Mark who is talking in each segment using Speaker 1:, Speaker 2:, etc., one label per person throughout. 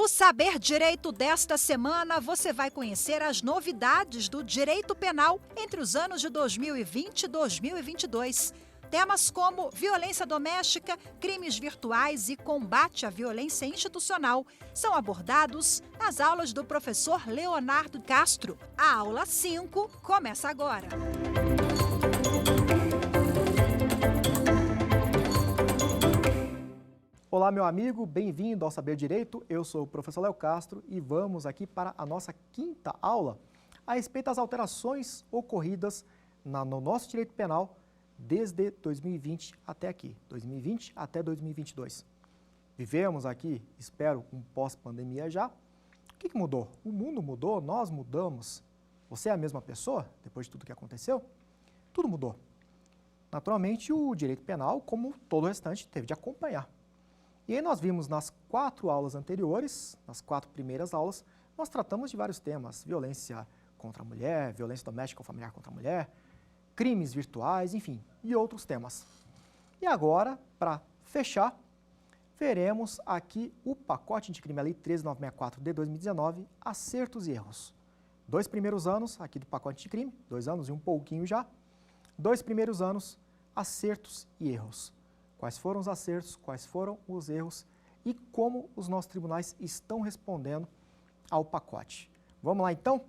Speaker 1: No Saber Direito desta semana, você vai conhecer as novidades do direito penal entre os anos de 2020 e 2022. Temas como violência doméstica, crimes virtuais e combate à violência institucional são abordados nas aulas do professor Leonardo Castro. A aula 5 começa agora.
Speaker 2: Olá, meu amigo, bem-vindo ao Saber Direito. Eu sou o professor Léo Castro e vamos aqui para a nossa quinta aula a respeito das alterações ocorridas no nosso direito penal desde 2020 até aqui, 2020 até 2022. Vivemos aqui, espero, um pós-pandemia já. O que mudou? O mundo mudou, nós mudamos. Você é a mesma pessoa depois de tudo que aconteceu? Tudo mudou. Naturalmente, o direito penal, como todo o restante, teve de acompanhar. E aí nós vimos nas 4 aulas anteriores, nas 4 primeiras aulas, nós tratamos de vários temas: violência contra a mulher, violência doméstica ou familiar contra a mulher, crimes virtuais, enfim, e outros temas. E agora, para fechar, veremos aqui o pacote anticrime, a Lei 13.964 de 2019, acertos e erros. 2 primeiros anos aqui do pacote anticrime, 2 anos e um pouquinho já, 2 primeiros anos, acertos e erros. Quais foram os acertos, quais foram os erros e como os nossos tribunais estão respondendo ao pacote. Vamos lá então?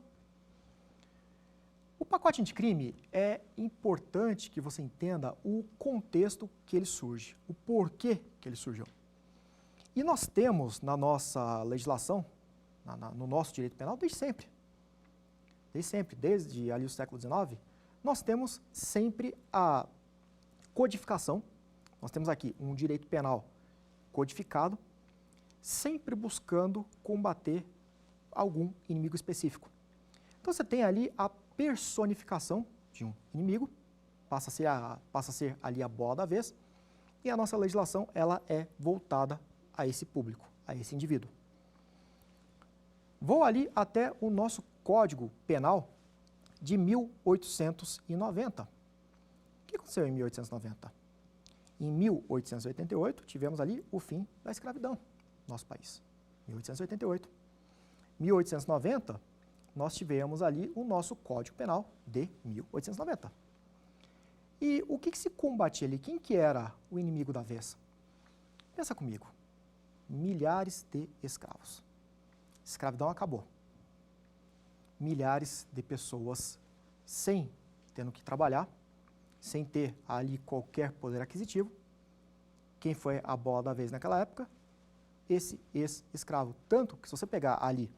Speaker 2: O pacote anticrime é importante que você entenda o contexto que ele surge, o porquê que ele surgiu. E nós temos na nossa legislação, no nosso direito penal, desde sempre, desde ali o século XIX, nós temos sempre a codificação. Nós temos aqui um direito penal codificado, sempre buscando combater algum inimigo específico. Então você tem ali a personificação de um inimigo, passa a ser ali a bola da vez, e a nossa legislação ela é voltada a esse público, a esse indivíduo. Vou ali até o nosso Código Penal de 1890. O que aconteceu em 1890? Em 1888, tivemos ali o fim da escravidão no nosso país. 1888. 1890, nós tivemos ali o nosso Código Penal de 1890. E o que se combatia ali? Quem que era o inimigo da vez? Pensa comigo. Milhares de escravos. Escravidão acabou. Milhares de pessoas tendo que trabalhar, sem ter ali qualquer poder aquisitivo. Quem foi a bola da vez naquela época? Esse ex-escravo. Tanto que se você pegar ali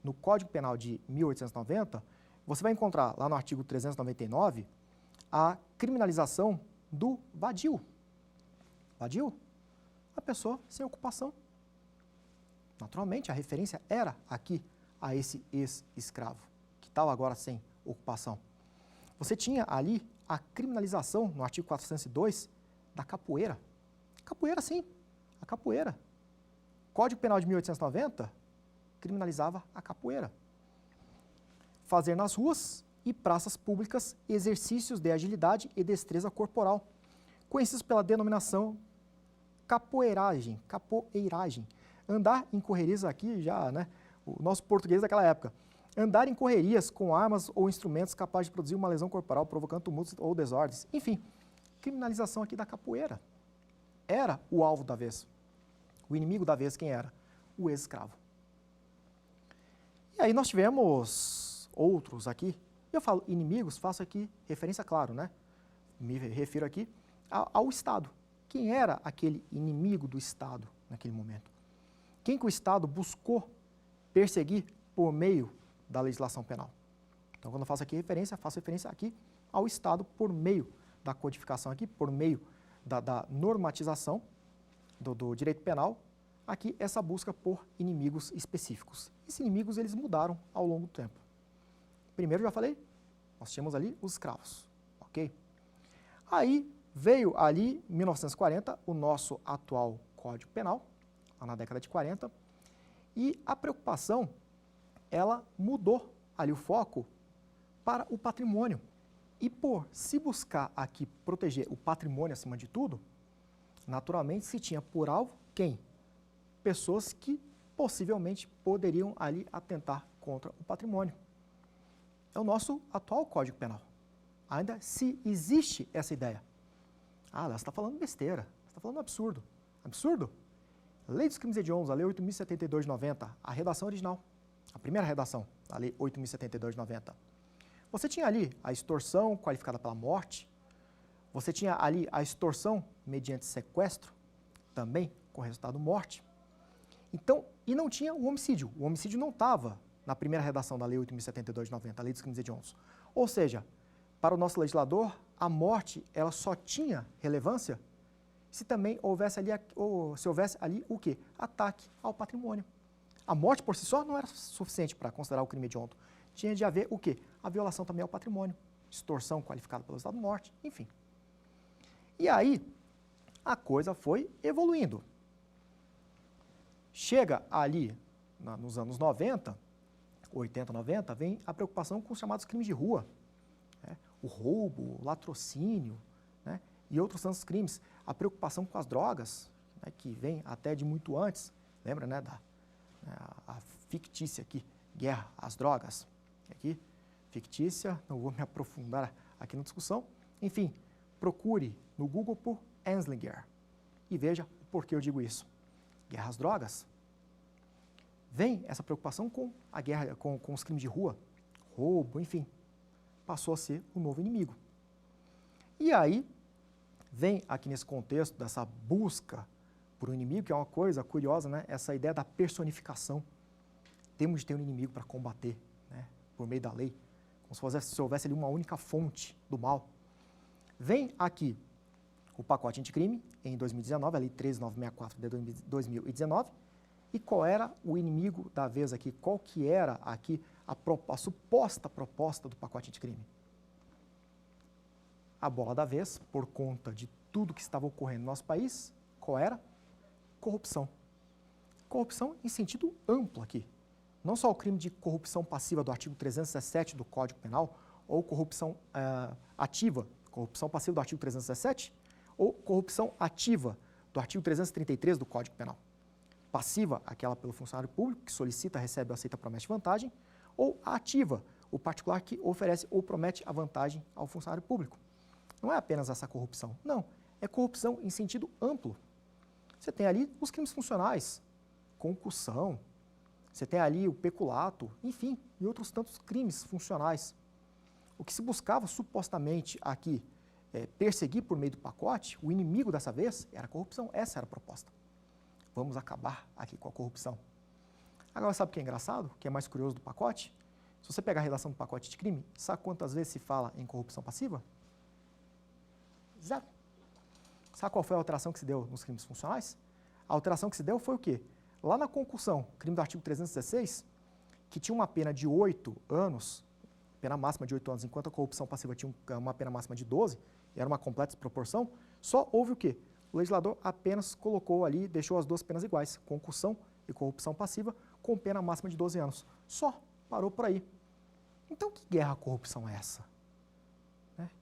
Speaker 2: no Código Penal de 1890, você vai encontrar lá no artigo 399 a criminalização do vadio. Vadio? A pessoa sem ocupação. Naturalmente, a referência era aqui a esse ex-escravo, que estava agora sem ocupação. Você tinha ali a criminalização, no artigo 402, da capoeira. Capoeira, sim, a capoeira. Código Penal de 1890 criminalizava a capoeira. Fazer nas ruas e praças públicas exercícios de agilidade e destreza corporal, conhecidos pela denominação capoeiragem. Andar em correrias aqui já, né, o nosso português daquela época. Andar em correrias com armas ou instrumentos capazes de produzir uma lesão corporal, provocando tumultos ou desordens. Enfim, criminalização aqui da capoeira. Era o alvo da vez. O inimigo da vez quem era? O ex-escravo. E aí nós tivemos outros aqui. Eu falo inimigos, faço aqui referência, claro, né? Me refiro aqui ao Estado. Quem era aquele inimigo do Estado naquele momento? Quem que o Estado buscou perseguir por meio da legislação penal? Então, quando eu faço referência aqui ao Estado por meio da codificação aqui, por meio da normatização do direito penal, aqui essa busca por inimigos específicos. Esses inimigos, eles mudaram ao longo do tempo. Primeiro, já falei, nós tínhamos ali os escravos, ok? Aí veio ali, em 1940, o nosso atual Código Penal, lá na década de 40, e a preocupação, ela mudou ali o foco para o patrimônio. E por se buscar aqui proteger o patrimônio acima de tudo, naturalmente se tinha por alvo quem? Pessoas que possivelmente poderiam ali atentar contra o patrimônio. É o nosso atual Código Penal. Ainda se existe essa ideia. Ah, você está falando besteira, você está falando absurdo. Absurdo? Lei dos Crimes Hediondos, a Lei 8.072 de 90, a redação original, a primeira redação da Lei 8.072 de 90. Você tinha ali a extorsão qualificada pela morte, você tinha ali a extorsão mediante sequestro, também com resultado morte. Então, e não tinha o homicídio. O homicídio não estava na primeira redação da Lei 8.072 de 90, a Lei dos Crimes Hediondos. Ou seja, para o nosso legislador, a morte ela só tinha relevância se também houvesse ali, se houvesse ali o quê? Ataque ao patrimônio. A morte por si só não era suficiente para considerar o crime hediondo. Tinha de haver o quê? A violação também ao patrimônio, extorsão qualificada pelo estado de morte, enfim. E aí, a coisa foi evoluindo. Chega ali, nos anos 90, 80, 90, vem a preocupação com os chamados crimes de rua. Né? O roubo, o latrocínio, né? E outros tantos crimes. A preocupação com as drogas, né? Que vem até de muito antes. Lembra, né, a fictícia aqui, guerra às drogas. Aqui, fictícia, não vou me aprofundar aqui na discussão. Enfim, procure no Google por Anslinger e veja o porquê eu digo isso. Guerra às drogas. Vem essa preocupação com a guerra, com os crimes de rua, roubo, enfim, passou a ser o novo inimigo. E aí, vem aqui nesse contexto dessa busca por um inimigo, que é uma coisa curiosa, né? Essa ideia da personificação. Temos de ter um inimigo para combater, né? Por meio da lei, como se houvesse ali uma única fonte do mal. Vem aqui o pacote anticrime, em 2019, a Lei 13.964 de 2019, e qual era o inimigo da vez aqui? Qual que era aqui a suposta proposta do pacote anticrime? A bola da vez, por conta de tudo que estava ocorrendo no nosso país, qual era? Corrupção. Corrupção em sentido amplo aqui. Não só o crime de corrupção passiva do artigo 317 do Código Penal, ou corrupção ativa, corrupção passiva do artigo 317, ou corrupção ativa do artigo 333 do Código Penal. Passiva, aquela pelo funcionário público, que solicita, recebe ou aceita, promete vantagem, ou ativa, o particular que oferece ou promete a vantagem ao funcionário público. Não é apenas essa corrupção, não, é corrupção em sentido amplo. Você tem ali os crimes funcionais, concussão, você tem ali o peculato, enfim, e outros tantos crimes funcionais. O que se buscava supostamente aqui perseguir por meio do pacote, o inimigo dessa vez era a corrupção, essa era a proposta. Vamos acabar aqui com a corrupção. Agora, sabe o que é engraçado? O que é mais curioso do pacote? Se você pegar a redação do pacote de crime, sabe quantas vezes se fala em corrupção passiva? 0. Sabe qual foi a alteração que se deu nos crimes funcionais? A alteração que se deu foi o quê? Lá na concussão, crime do artigo 316, que tinha uma pena de 8 anos, pena máxima de 8 anos, enquanto a corrupção passiva tinha uma pena máxima de 12, e era uma completa desproporção, só houve o quê? O legislador apenas colocou ali, deixou as duas penas iguais, concussão e corrupção passiva, com pena máxima de 12 anos. Só, parou por aí. Então, que guerra à corrupção é essa?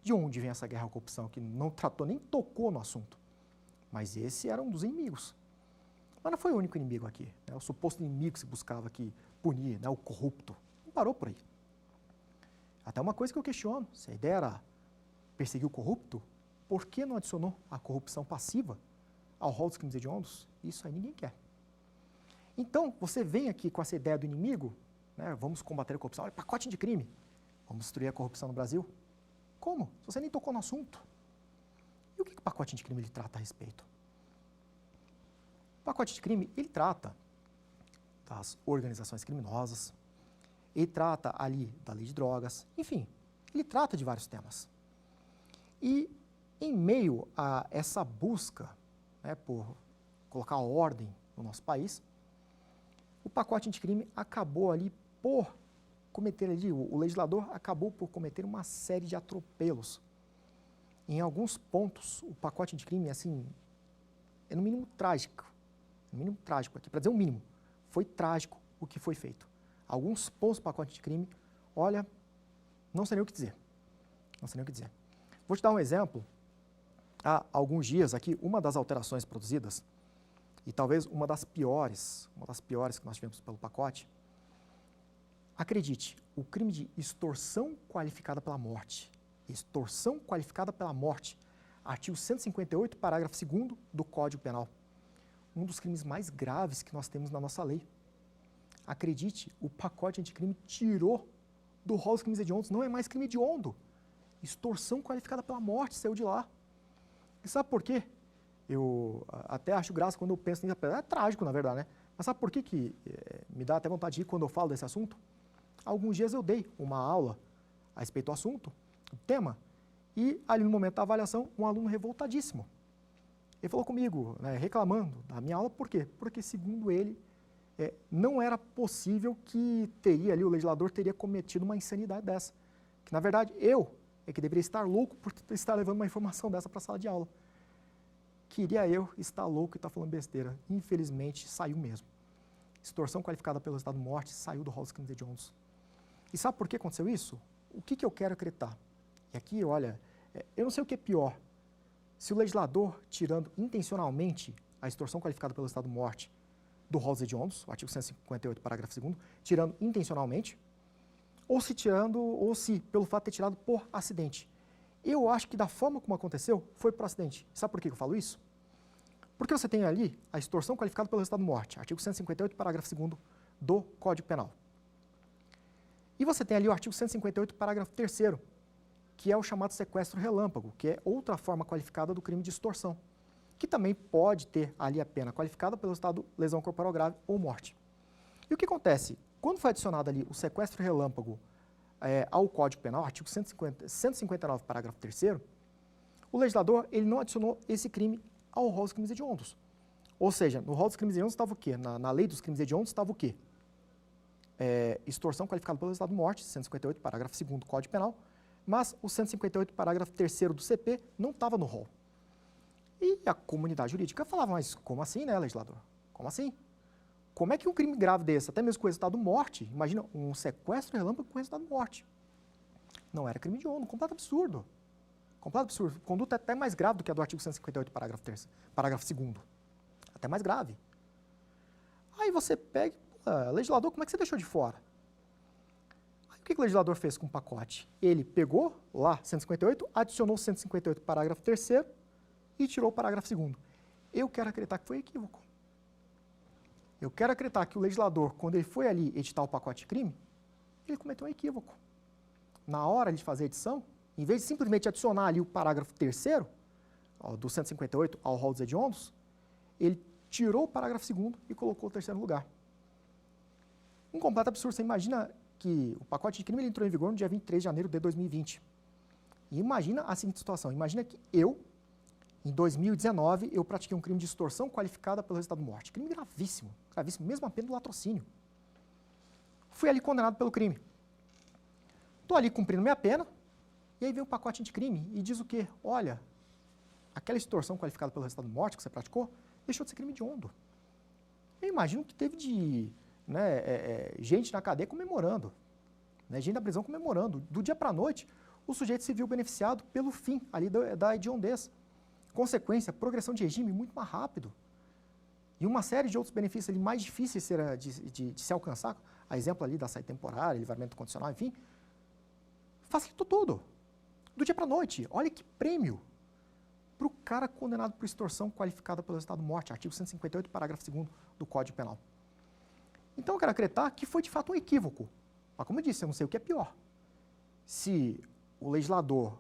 Speaker 2: De onde vem essa guerra à corrupção, que não tratou, nem tocou no assunto? Mas esse era um dos inimigos. Mas não foi o único inimigo aqui, né? O suposto inimigo que se buscava aqui punir, né? O corrupto. Não parou por aí. Até uma coisa que eu questiono, se a ideia era perseguir o corrupto, por que não adicionou a corrupção passiva ao rol dos crimes hediondos? Isso aí ninguém quer. Então, você vem aqui com essa ideia do inimigo, né? Vamos combater a corrupção, olha, pacote de crime, vamos destruir a corrupção no Brasil. Como? Se você nem tocou no assunto. E o que o pacote de crime ele trata a respeito? O pacote de crime, ele trata das organizações criminosas, ele trata ali da lei de drogas, enfim, ele trata de vários temas. E em meio a essa busca, né, por colocar ordem no nosso país, o pacote anticrime acabou ali por cometer ali, o legislador acabou por cometer uma série de atropelos. Em alguns pontos, o pacote anticrime, assim, é no mínimo trágico. No mínimo trágico aqui, para dizer o mínimo. Foi trágico o que foi feito. Alguns pontos do pacote anticrime, olha, não sei nem o que dizer. Não sei nem o que dizer. Vou te dar um exemplo. Há alguns dias aqui, uma das alterações produzidas e talvez uma das piores que nós tivemos pelo pacote, acredite, o crime de extorsão qualificada pela morte, artigo 158, parágrafo 2º do Código Penal, um dos crimes mais graves que nós temos na nossa lei. Acredite, o pacote anticrime tirou do rol dos crimes hediondos, não é mais crime hediondo. Extorsão qualificada pela morte saiu de lá. E sabe por quê? Eu até acho graça quando eu penso nisso, é trágico na verdade, né? Mas sabe por que me dá até vontade de ir quando eu falo desse assunto? Alguns dias eu dei uma aula a respeito do assunto, do tema, e ali no momento da avaliação, um aluno revoltadíssimo. Ele falou comigo, né, reclamando da minha aula, por quê? Porque segundo ele, não era possível que o legislador teria cometido uma insanidade dessa. Que na verdade eu é que deveria estar louco por estar levando uma informação dessa para a sala de aula. Queria eu estar louco e estar falando besteira. Infelizmente, saiu mesmo. Extorsão qualificada pelo estado de morte saiu do rol dos crimes hediondos. E sabe por que aconteceu isso? O que eu quero acreditar? E aqui, olha, eu não sei o que é pior. Se o legislador, tirando intencionalmente a extorsão qualificada pelo estado de morte do rol dos hediondos, o artigo 158, parágrafo 2º, tirando intencionalmente, ou se pelo fato de ter tirado por acidente. Eu acho que da forma como aconteceu, foi por acidente. Sabe por que eu falo isso? Porque você tem ali a extorsão qualificada pelo estado de morte, artigo 158, parágrafo 2º do Código Penal. E você tem ali o artigo 158, parágrafo 3º, que é o chamado sequestro relâmpago, que é outra forma qualificada do crime de extorsão, que também pode ter ali a pena qualificada pelo estado de lesão corporal grave ou morte. E o que acontece? Quando foi adicionado ali o sequestro relâmpago ao Código Penal, artigo 159, parágrafo 3º, o legislador ele não adicionou esse crime ao rol dos crimes hediondos. Ou seja, no rol dos crimes hediondos estava o quê? Na lei dos crimes hediondos estava o quê? Extorsão qualificada pelo estado de morte, 158, parágrafo 2º do Código Penal, mas o 158, parágrafo 3º do CP não estava no rol. E a comunidade jurídica falava, mas como assim, né, legislador? Como assim? Como é que um crime grave desse, até mesmo com resultado de morte, imagina um sequestro relâmpago com resultado de morte? Não era crime hediondo, completo absurdo. Completo absurdo. Conduta até mais grave do que a do artigo 158, parágrafo 2º. Até mais grave. Aí você pega, legislador, como é que você deixou de fora? Aí o que o legislador fez com o pacote? Ele pegou lá 158, adicionou 158, parágrafo 3º e tirou o parágrafo 2º. Eu quero acreditar que foi equívoco. Eu quero acreditar que o legislador, quando ele foi ali editar o pacote de crime, ele cometeu um equívoco. Na hora de fazer a edição, em vez de simplesmente adicionar ali o parágrafo 3º, do 158 ao rol dos hediondos, ele tirou o parágrafo 2º e colocou o 3º lugar. Um completo absurdo. Você imagina que o pacote de crime ele entrou em vigor no dia 23 de janeiro de 2020. E imagina a seguinte situação. Imagina que em 2019, eu pratiquei um crime de extorsão qualificada pelo resultado de morte. Crime gravíssimo, gravíssimo, mesmo a pena do latrocínio. Fui ali condenado pelo crime. Estou ali cumprindo minha pena, e aí vem o pacote anticrime e diz o quê? Olha, aquela extorsão qualificada pelo resultado de morte que você praticou, deixou de ser crime hediondo. Eu imagino que teve gente na cadeia comemorando, gente da prisão comemorando. Do dia para a noite, o sujeito se viu beneficiado pelo fim ali da hediondez. Consequência, progressão de regime muito mais rápido. E uma série de outros benefícios ali mais difíceis de se alcançar, a exemplo ali da saída temporária, livramento condicional, enfim, facilitou tudo. Do dia para a noite. Olha que prêmio para o cara condenado por extorsão qualificada pelo estado de morte, artigo 158, parágrafo 2º do Código Penal. Então eu quero acreditar que foi de fato um equívoco. Mas como eu disse, eu não sei o que é pior. Se o legislador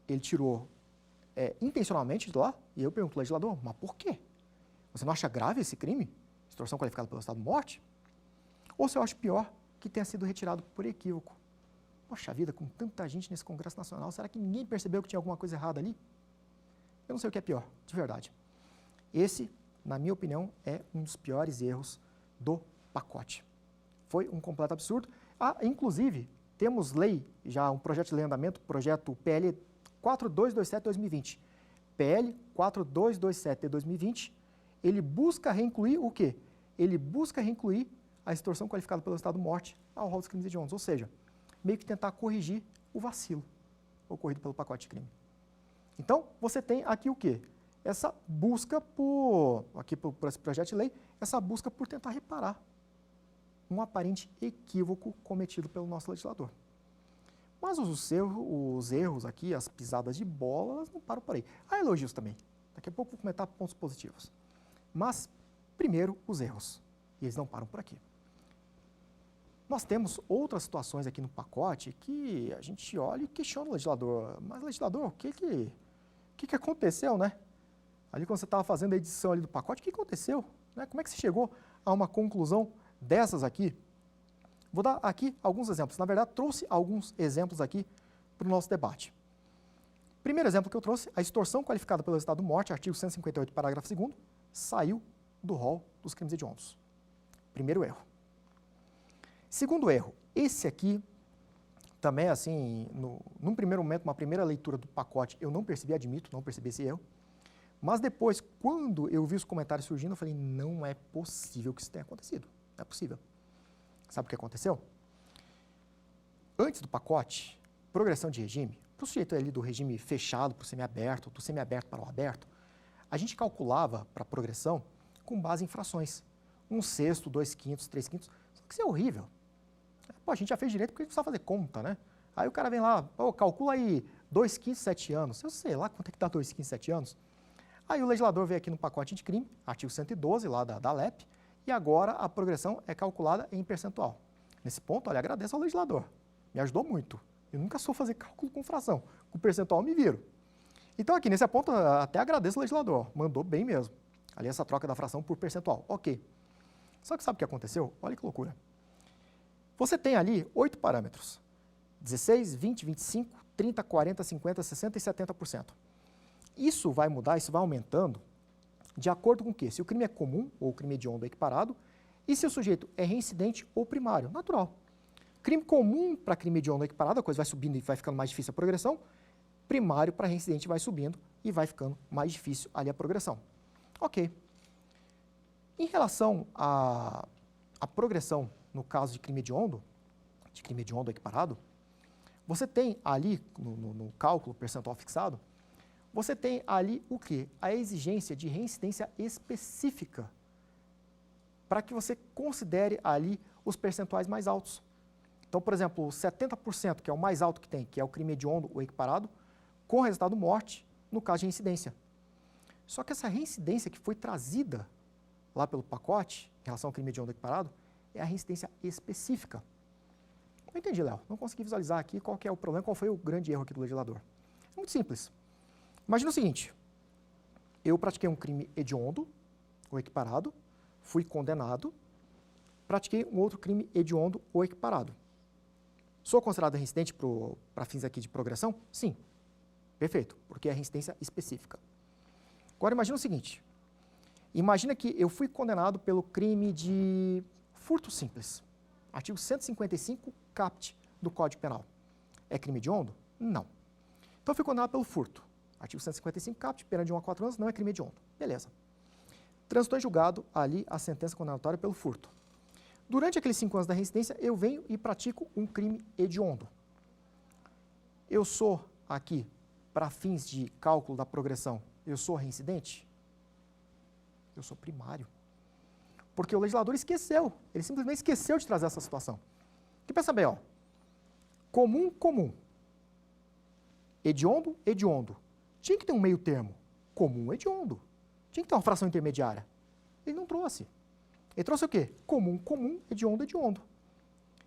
Speaker 2: ele tirou intencionalmente de lá, e eu pergunto ao legislador, mas por quê? Você não acha grave esse crime? Extorsão qualificada pelo estado de morte? Ou você acha pior que tenha sido retirado por equívoco? Poxa vida, com tanta gente nesse Congresso Nacional, será que ninguém percebeu que tinha alguma coisa errada ali? Eu não sei o que é pior, de verdade. Esse, na minha opinião, é um dos piores erros do pacote. Foi um completo absurdo. Inclusive, temos lei, já um projeto de lei em andamento, projeto PL 4227/2020. PL 4227/2020, ele busca reincluir o quê? Ele busca reincluir a extorsão qualificada pelo estado de morte ao rol dos crimes hediondos, ou seja, meio que tentar corrigir o vacilo ocorrido pelo pacote de crime. Então, você tem aqui o quê? essa busca por, aqui por esse projeto de lei, essa busca por tentar reparar um aparente equívoco cometido pelo nosso legislador. Mas os erros aqui, as pisadas de bola, elas não param por aí. Há elogios também. Daqui a pouco vou comentar pontos positivos. Mas, primeiro, os erros. E eles não param por aqui. Nós temos outras situações aqui no pacote que a gente olha e questiona o legislador. Mas, legislador, o que aconteceu, né? Ali quando você estava fazendo a edição ali do pacote, o que aconteceu? Né? Como é que você chegou a uma conclusão dessas aqui? Vou dar aqui alguns exemplos. Na verdade, trouxe alguns exemplos aqui para o nosso debate. Primeiro exemplo que eu trouxe, a extorsão qualificada pelo resultado morte, artigo 158, parágrafo 2º, saiu do rol dos crimes hediondos. Primeiro erro. Segundo erro, esse aqui também, assim, num primeiro momento, uma primeira leitura do pacote, eu não percebi, admito, não percebi esse erro. Mas depois, quando eu vi os comentários surgindo, eu falei, não é possível que isso tenha acontecido. Não é possível. Sabe o que aconteceu? Antes do pacote, progressão de regime, para o sujeito ali do regime fechado para o semiaberto, do semiaberto para o aberto, a gente calculava para a progressão com base em frações. 1/6, 2/5, 3/5, só que isso é horrível. Pô, a gente já fez direito porque a gente precisa fazer conta, né? Aí o cara vem lá, pô, calcula aí 2/5, 7 anos. Eu sei lá quanto é que dá 2/5, 7 anos. Aí o legislador veio aqui no pacote anticrime, artigo 112 lá da LEP, e agora a progressão é calculada em percentual. Nesse ponto, olha, agradeço ao legislador. Me ajudou muito. Eu nunca sou fazer cálculo com fração. Com percentual eu me viro. Então aqui, nesse ponto, até agradeço ao legislador. Mandou bem mesmo. Ali essa troca da fração por percentual. Ok. Só que sabe o que aconteceu? Olha que loucura. Você tem ali 8 parâmetros. 16, 20, 25, 30, 40, 50, 60 e 70%. Isso vai mudar, isso vai aumentando de acordo com o quê? Se o crime é comum ou o crime hediondo é equiparado e se o sujeito é reincidente ou primário, natural. Crime comum para crime hediondo é equiparado, a coisa vai subindo e vai ficando mais difícil a progressão. Primário para reincidente vai subindo e vai ficando mais difícil ali a progressão. Ok. Em relação à progressão no caso de crime hediondo equiparado, você tem ali no cálculo percentual fixado, você tem ali o quê? A exigência de reincidência específica para que você considere ali os percentuais mais altos. Então, por exemplo, 70%, que é o mais alto que tem, que é o crime hediondo ou equiparado, com resultado morte no caso de reincidência. Só que essa reincidência que foi trazida lá pelo pacote, em relação ao crime hediondo ou equiparado, é a reincidência específica. Não entendi, Léo. Não consegui visualizar aqui qual que é o problema, qual foi o grande erro aqui do legislador. É muito simples. Imagina o seguinte, eu pratiquei um crime hediondo ou equiparado, fui condenado, pratiquei um outro crime hediondo ou equiparado. Sou considerado reincidente para fins aqui de progressão? Sim. Perfeito, porque é reincidência específica. Agora imagina o seguinte, imagina que eu fui condenado pelo crime de furto simples, artigo 155 caput do Código Penal. É crime hediondo? Não. Então eu fui condenado pelo furto. Artigo 155 caput, pena de 1 a 4 anos, não é crime hediondo. Beleza. Transitou em julgado ali a sentença condenatória pelo furto. Durante aqueles 5 anos da reincidência, eu venho e pratico um crime hediondo. Eu sou aqui, para fins de cálculo da progressão, eu sou reincidente? Eu sou primário. Porque o legislador esqueceu, ele simplesmente esqueceu de trazer essa situação. Porque pensa bem, ó, comum, comum, hediondo, hediondo. Tinha que ter um meio termo, comum, hediondo. Tinha que ter uma fração intermediária. Ele não trouxe. Ele trouxe o quê? Comum, comum, hediondo, hediondo.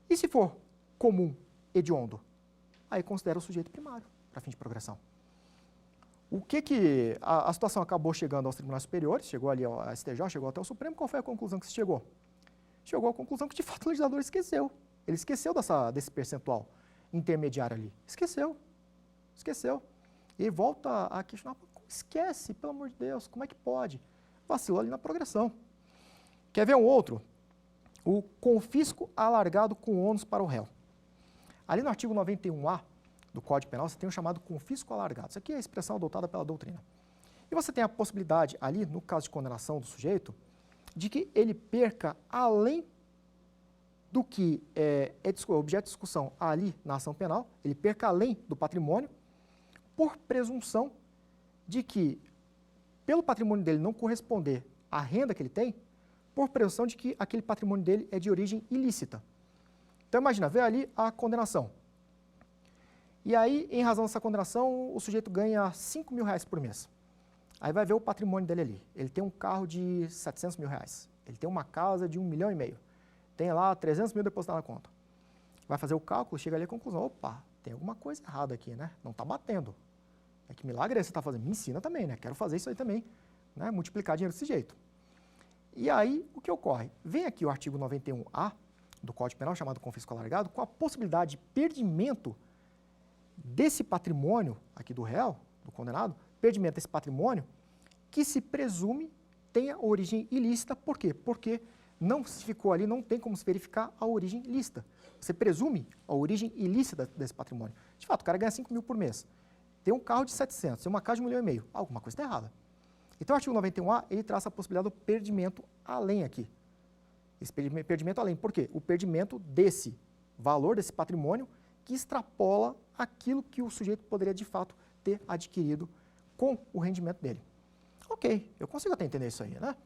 Speaker 2: E se for comum, hediondo? Aí considera o sujeito primário, para fim de progressão. O que a situação acabou chegando aos tribunais superiores, chegou ali ao STJ, chegou até o Supremo, qual foi a conclusão que se chegou? Chegou à conclusão que, de fato, o legislador esqueceu. Ele esqueceu desse percentual intermediário ali. Esqueceu. Esqueceu. E volta a questionar, esquece, pelo amor de Deus, como é que pode? Vacilou ali na progressão. Quer ver um outro? O confisco alargado com ônus para o réu. Ali no artigo 91A do Código Penal, você tem o chamado confisco alargado. Isso aqui é a expressão adotada pela doutrina. E você tem a possibilidade ali, no caso de condenação do sujeito, de que ele perca além do que é objeto de discussão ali na ação penal, ele perca além do patrimônio, por presunção de que pelo patrimônio dele não corresponder à renda que ele tem, por presunção de que aquele patrimônio dele é de origem ilícita. Então, imagina, vê ali a condenação. E aí, em razão dessa condenação, o sujeito ganha R$5.000 por mês. Aí vai ver o patrimônio dele ali. Ele tem um carro de R$700.000. Ele tem uma casa de R$1,5 milhão. Tem lá 300 mil depositados na conta. Vai fazer o cálculo, chega ali à conclusão, opa, tem alguma coisa errada aqui, né? Não está batendo. É que milagre é você está fazendo? Me ensina também, né? Quero fazer isso aí também, né? Multiplicar dinheiro desse jeito. E aí, o que ocorre? Vem aqui o artigo 91A do Código Penal, chamado confisco alargado, com a possibilidade de perdimento desse patrimônio aqui do réu, do condenado, perdimento desse patrimônio, que se presume tenha origem ilícita. Por quê? Porque não se ficou ali, não tem como se verificar a origem ilícita. Você presume a origem ilícita desse patrimônio. De fato, o cara ganha 5 mil por mês. Tem um carro de 700, tem uma casa de R$1,5 milhão. Alguma coisa está errada. Então, o artigo 91A, ele traz a possibilidade do perdimento além aqui. Esse perdimento além. Por quê? O perdimento desse valor, desse patrimônio, que extrapola aquilo que o sujeito poderia, de fato, ter adquirido com o rendimento dele. Ok, eu consigo até entender isso aí, né?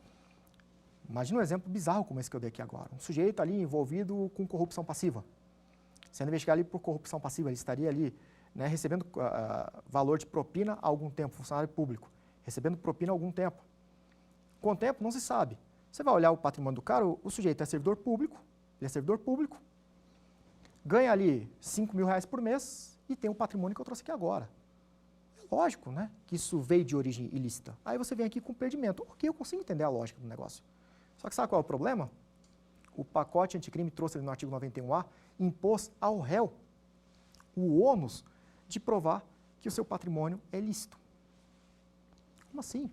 Speaker 2: Imagina um exemplo bizarro como esse que eu dei aqui agora. Um sujeito ali envolvido com corrupção passiva. Sendo investigado ali por corrupção passiva, ele estaria ali, né, recebendo valor de propina há algum tempo, funcionário público, recebendo propina há algum tempo. Com o tempo, não se sabe. Você vai olhar o patrimônio do cara, o sujeito é servidor público, ganha ali R$5.000 por mês e tem o patrimônio que eu trouxe aqui agora. É lógico, né, que isso veio de origem ilícita. Aí você vem aqui com perdimento. Ok, eu consigo entender a lógica do negócio. Só que sabe qual é o problema? O pacote anticrime trouxe ali no artigo 91A, impôs ao réu o ônus de provar que o seu patrimônio é lícito. Como assim?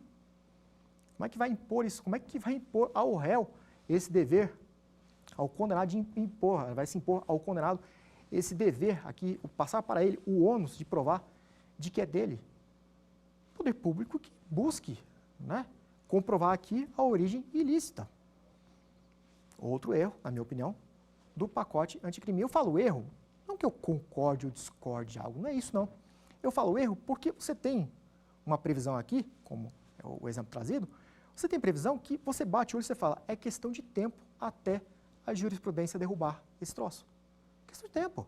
Speaker 2: Como é que vai impor isso? Como é que vai impor ao réu esse dever, ao condenado de impor, vai se impor ao condenado esse dever aqui, passar para ele o ônus de provar de que é dele? O poder público que busque, né, comprovar aqui a origem ilícita. Outro erro, na minha opinião, do pacote anticrime. Eu falo erro, não que eu concorde ou discorde de algo, não é isso não. Eu falo erro porque você tem uma previsão aqui, como é o exemplo trazido, você tem previsão que você bate o olho e você fala, é questão de tempo até a jurisprudência derrubar esse troço. Questão de tempo.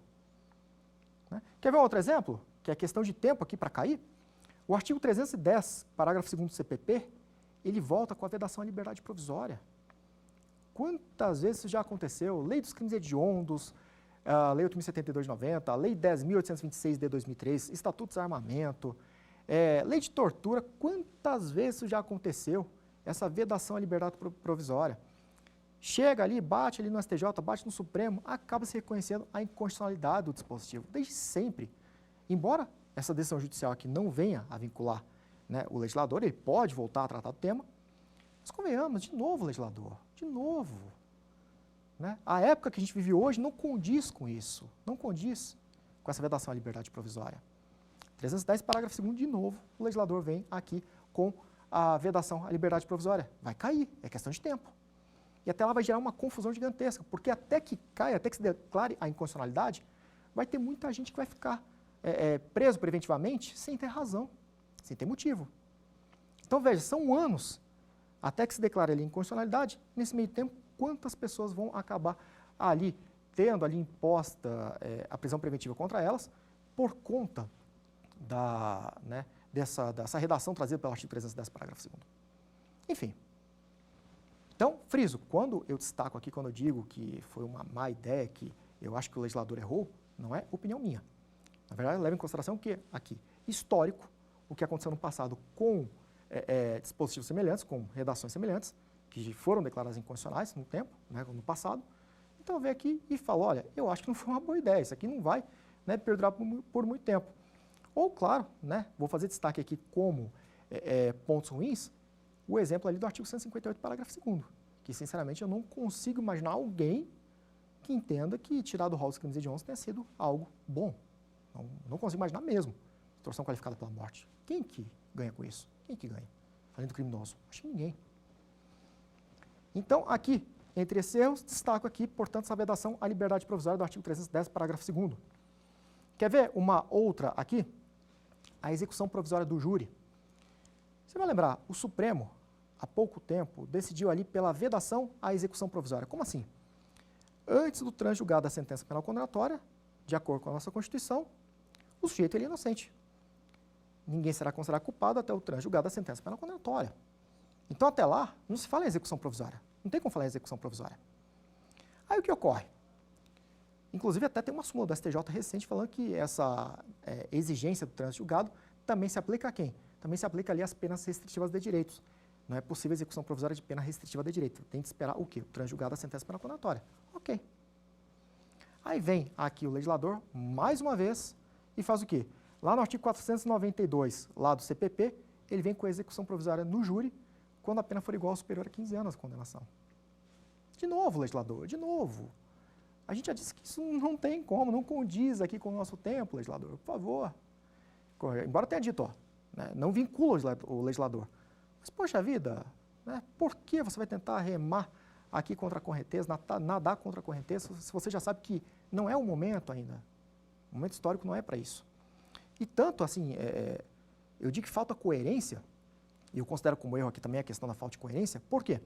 Speaker 2: Né? Quer ver um outro exemplo? Que é questão de tempo aqui para cair? O artigo 310, parágrafo 2º do CPP, ele volta com a vedação à liberdade provisória. Quantas vezes isso já aconteceu? Lei dos crimes hediondos, a Lei 8.072 de 90, a Lei 10.826 de 2003, Estatuto de Desarmamento, Lei de Tortura, quantas vezes isso já aconteceu? Essa vedação à liberdade provisória. Chega ali, bate ali no STJ, bate no Supremo, acaba se reconhecendo a inconstitucionalidade do dispositivo, desde sempre. Embora essa decisão judicial aqui não venha a vincular, né, o legislador, ele pode voltar a tratar do tema, mas convenhamos, de novo, legislador, de novo. Né? A época que a gente vive hoje não condiz com isso, não condiz com essa vedação à liberdade provisória. 310, parágrafo 2º, de novo, o legislador vem aqui com a vedação à liberdade provisória. Vai cair, é questão de tempo. E até lá vai gerar uma confusão gigantesca, porque até que caia, até que se declare a inconstitucionalidade, vai ter muita gente que vai ficar preso preventivamente sem ter razão, sem ter motivo. Então, veja, são anos até que se declare ali a inconstitucionalidade. Nesse meio tempo, quantas pessoas vão acabar ali, tendo ali imposta a prisão preventiva contra elas, por conta dessa redação trazida pelo artigo 310, parágrafo 2º. Enfim. Então, friso, quando eu destaco aqui, quando eu digo que foi uma má ideia, que eu acho que o legislador errou, não é opinião minha. Na verdade, leva em consideração que, aqui, histórico, o que aconteceu no passado com dispositivos semelhantes, com redações semelhantes, que foram declaradas inconstitucionais no tempo, né, no passado. Então, eu venho aqui e falo, olha, eu acho que não foi uma boa ideia, isso aqui não vai, né, perdurar por muito tempo. Ou, claro, né, vou fazer destaque aqui como pontos ruins, o exemplo ali do artigo 158, parágrafo 2º, que, sinceramente, eu não consigo imaginar alguém que entenda que tirar do rol dos crimes hediondos tenha sido algo bom. Não consigo imaginar mesmo. Extorsão qualificada pela morte. Quem que ganha com isso? Quem que ganha? Além do criminoso? Acho que ninguém. Então, aqui, entre esses erros, destaco aqui, portanto, essa vedação à liberdade provisória do artigo 310, parágrafo 2º. Quer ver uma outra aqui? A execução provisória do júri. Você vai lembrar, o Supremo, há pouco tempo, decidiu ali pela vedação à execução provisória. Como assim? Antes do transjulgado da sentença penal condenatória, de acordo com a nossa Constituição, o sujeito ele é inocente. Ninguém será considerado culpado até o transjulgado da sentença penal condenatória. Então, até lá, não se fala em execução provisória. Não tem como falar em execução provisória. Aí o que ocorre? Inclusive, até tem uma súmula do STJ recente falando que essa exigência do transjulgado também se aplica a quem? Também se aplica ali às penas restritivas de direitos. Não é possível execução provisória de pena restritiva de direito. Tem que esperar o quê? O transjulgado da sentença penal condenatória. Ok. Aí vem aqui o legislador, mais uma vez, e faz o quê? Lá no artigo 492, lá do CPP, ele vem com a execução provisória no júri, quando a pena for igual ou superior a 15 anos de condenação. De novo, legislador, de novo. A gente já disse que isso não tem como, não condiz aqui com o nosso tempo, legislador, por favor. Embora tenha dito, né, não vincula o legislador. Mas, poxa vida, né, por que você vai tentar remar aqui contra a correnteza, nadar contra a correnteza, se você já sabe que não é o momento ainda? O momento histórico não é para isso. E tanto assim, eu digo que falta coerência, e eu considero como erro aqui também a questão da falta de coerência, por quê?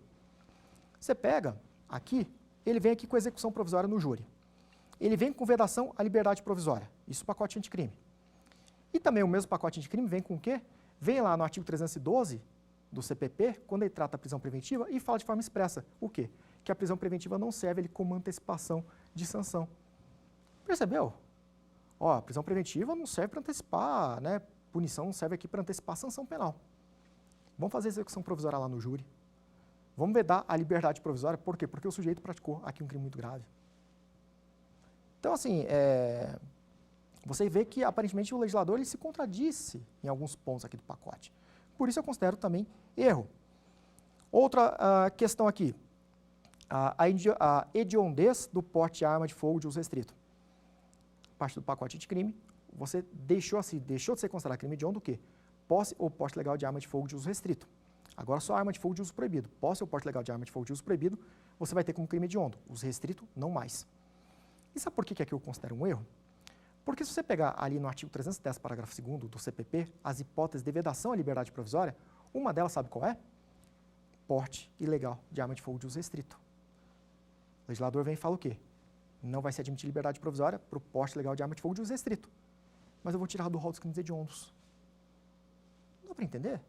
Speaker 2: Você pega aqui, ele vem aqui com execução provisória no júri. Ele vem com vedação à liberdade provisória, isso pacote anticrime. E também o mesmo pacote anticrime vem com o quê? Vem lá no artigo 312 do CPP, quando ele trata a prisão preventiva, e fala de forma expressa o quê? Que a prisão preventiva não serve como antecipação de sanção. Percebeu? Ó, a prisão preventiva não serve para antecipar, né? Punição não serve aqui para antecipar a sanção penal. Vamos fazer execução provisória lá no júri. Vamos vedar a liberdade provisória, por quê? Porque o sujeito praticou aqui um crime muito grave. Então, assim, você vê que aparentemente o legislador ele se contradisse em alguns pontos aqui do pacote. Por isso eu considero também erro. Outra questão aqui, a hediondez do porte de arma de fogo de uso restrito. Parte do pacote de crime, você deixou de ser considerado crime hediondo o quê? Posse ou porte legal de arma de fogo de uso restrito. Agora só arma de fogo de uso proibido. Posse ou porte legal de arma de fogo de uso proibido, você vai ter como crime hediondo. Uso restrito, não mais. E sabe por que aqui eu considero um erro? Porque se você pegar ali no artigo 310, parágrafo 2º do CPP, as hipóteses de vedação à liberdade provisória, uma delas sabe qual é? Porte ilegal de arma de fogo de uso restrito. O legislador vem e fala o quê? Não vai se admitir liberdade provisória para o porte legal de arma de fogo de uso restrito. Mas eu vou tirar do rol dos crimes hediondos. Não dá para entender?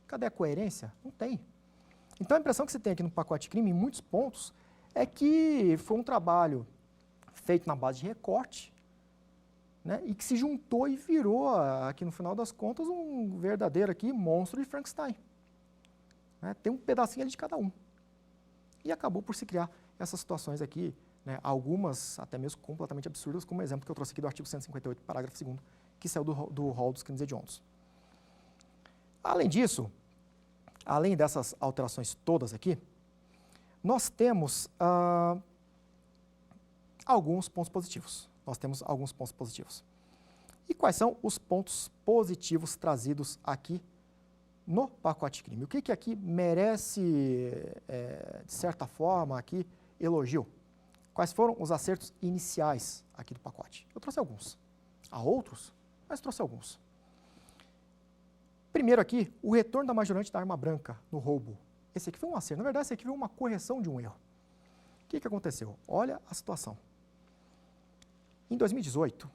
Speaker 2: Cadê a coerência? Não tem. Então a impressão que você tem aqui no pacote de crime, em muitos pontos, é que foi um trabalho feito na base de recorte, né, e que se juntou e virou, aqui no final das contas, um verdadeiro aqui monstro de Frankenstein. Né, tem um pedacinho ali de cada um. E acabou por se criar essas situações aqui, né, algumas até mesmo completamente absurdas, como o exemplo que eu trouxe aqui do artigo 158, parágrafo 2º, que saiu do rol dos crimes hediondos. Além disso, além dessas alterações todas aqui, nós temos alguns pontos positivos. E quais são os pontos positivos trazidos aqui no pacote de crime? O que aqui merece, de certa forma, aqui elogio? Quais foram os acertos iniciais aqui do pacote? Eu trouxe alguns. Há outros, mas trouxe alguns. Primeiro aqui, o retorno da majorante da arma branca no roubo. Esse aqui foi um acerto. Na verdade, esse aqui foi uma correção de um erro. O que aconteceu? Olha a situação. Em 2018,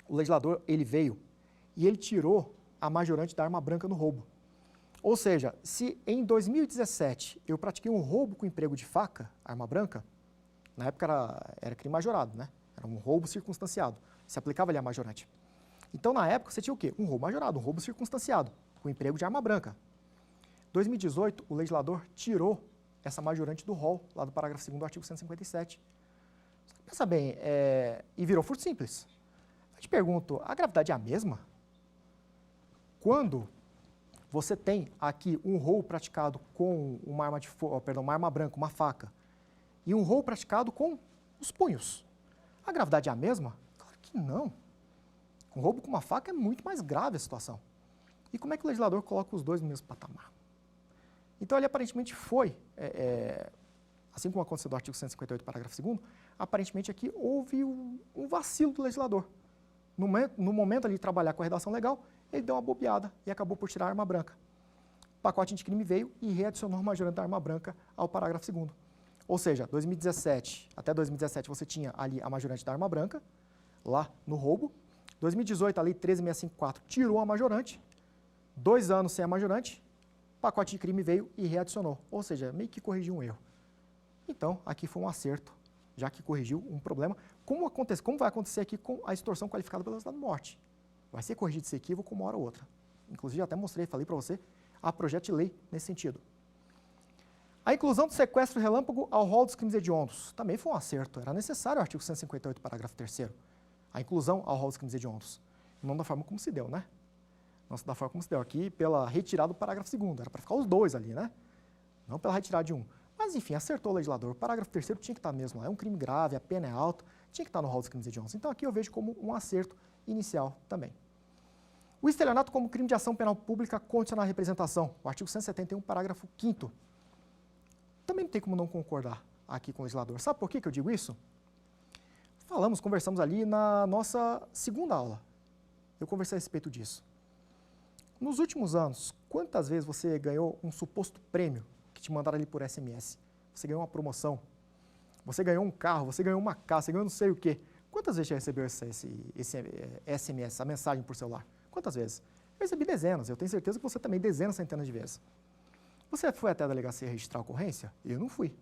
Speaker 2: o legislador ele veio e ele tirou a majorante da arma branca no roubo. Ou seja, se em 2017 eu pratiquei um roubo com emprego de faca, arma branca, na época era crime majorado, né? Era um roubo circunstanciado. Se aplicava ali a majorante. Então, na época, você tinha o quê? Um roubo majorado, um roubo circunstanciado, com emprego de arma branca. Em 2018, o legislador tirou essa majorante do rol, lá do parágrafo 2º do artigo 157. Pensa bem, e virou furto simples. Eu te pergunto, a gravidade é a mesma? Quando você tem aqui um roubo praticado com uma arma branca, uma faca, e um roubo praticado com os punhos, a gravidade é a mesma? Claro que não. Um roubo com uma faca é muito mais grave a situação. E como é que o legislador coloca os dois no mesmo patamar? Então, ele aparentemente foi, assim como aconteceu no artigo 158, parágrafo 2º, aparentemente aqui houve um vacilo do legislador. No momento ali de trabalhar com a redação legal, ele deu uma bobeada e acabou por tirar a arma branca. O pacote anticrime veio e readicionou o majorante da arma branca ao parágrafo 2º. Ou seja, 2017, até 2017 você tinha ali a majorante da arma branca, lá no roubo. 2018, a lei 13.654 tirou a majorante, 2 anos sem a majorante, o pacote de crime veio e readicionou. Ou seja, meio que corrigiu um erro. Então, aqui foi um acerto, já que corrigiu um problema. Como vai acontecer aqui com a extorsão qualificada pela velocidade de morte? Vai ser corrigido esse equívoco uma hora ou outra. Inclusive, até mostrei, falei para você, há projeto de lei nesse sentido. A inclusão do sequestro relâmpago ao rol dos crimes hediondos também foi um acerto. Era necessário o artigo 158, parágrafo 3º. A inclusão ao rol dos crimes hediondos. Não da forma como se deu, né? Não da forma como se deu aqui, pela retirada do parágrafo 2º. Era para ficar os dois ali, né? Não pela retirada de um. Mas, enfim, acertou o legislador. O parágrafo 3º tinha que estar mesmo lá. É um crime grave, a pena é alta, tinha que estar no rol dos crimes hediondos. Então, aqui eu vejo como um acerto inicial também. O estelionato como crime de ação penal pública condicional à representação. O artigo 171, parágrafo 5º. Também não tem como não concordar aqui com o legislador. Sabe por que eu digo isso? Conversamos ali na nossa segunda aula. Eu conversei a respeito disso. Nos últimos anos, quantas vezes você ganhou um suposto prêmio que te mandaram ali por SMS? Você ganhou uma promoção, você ganhou um carro, você ganhou uma casa, você ganhou não sei o quê. Quantas vezes você recebeu esse SMS, essa mensagem por celular? Quantas vezes? Eu recebi dezenas, eu tenho certeza que você também dezenas, centenas de vezes. Você foi até a delegacia registrar a ocorrência? Eu não fui.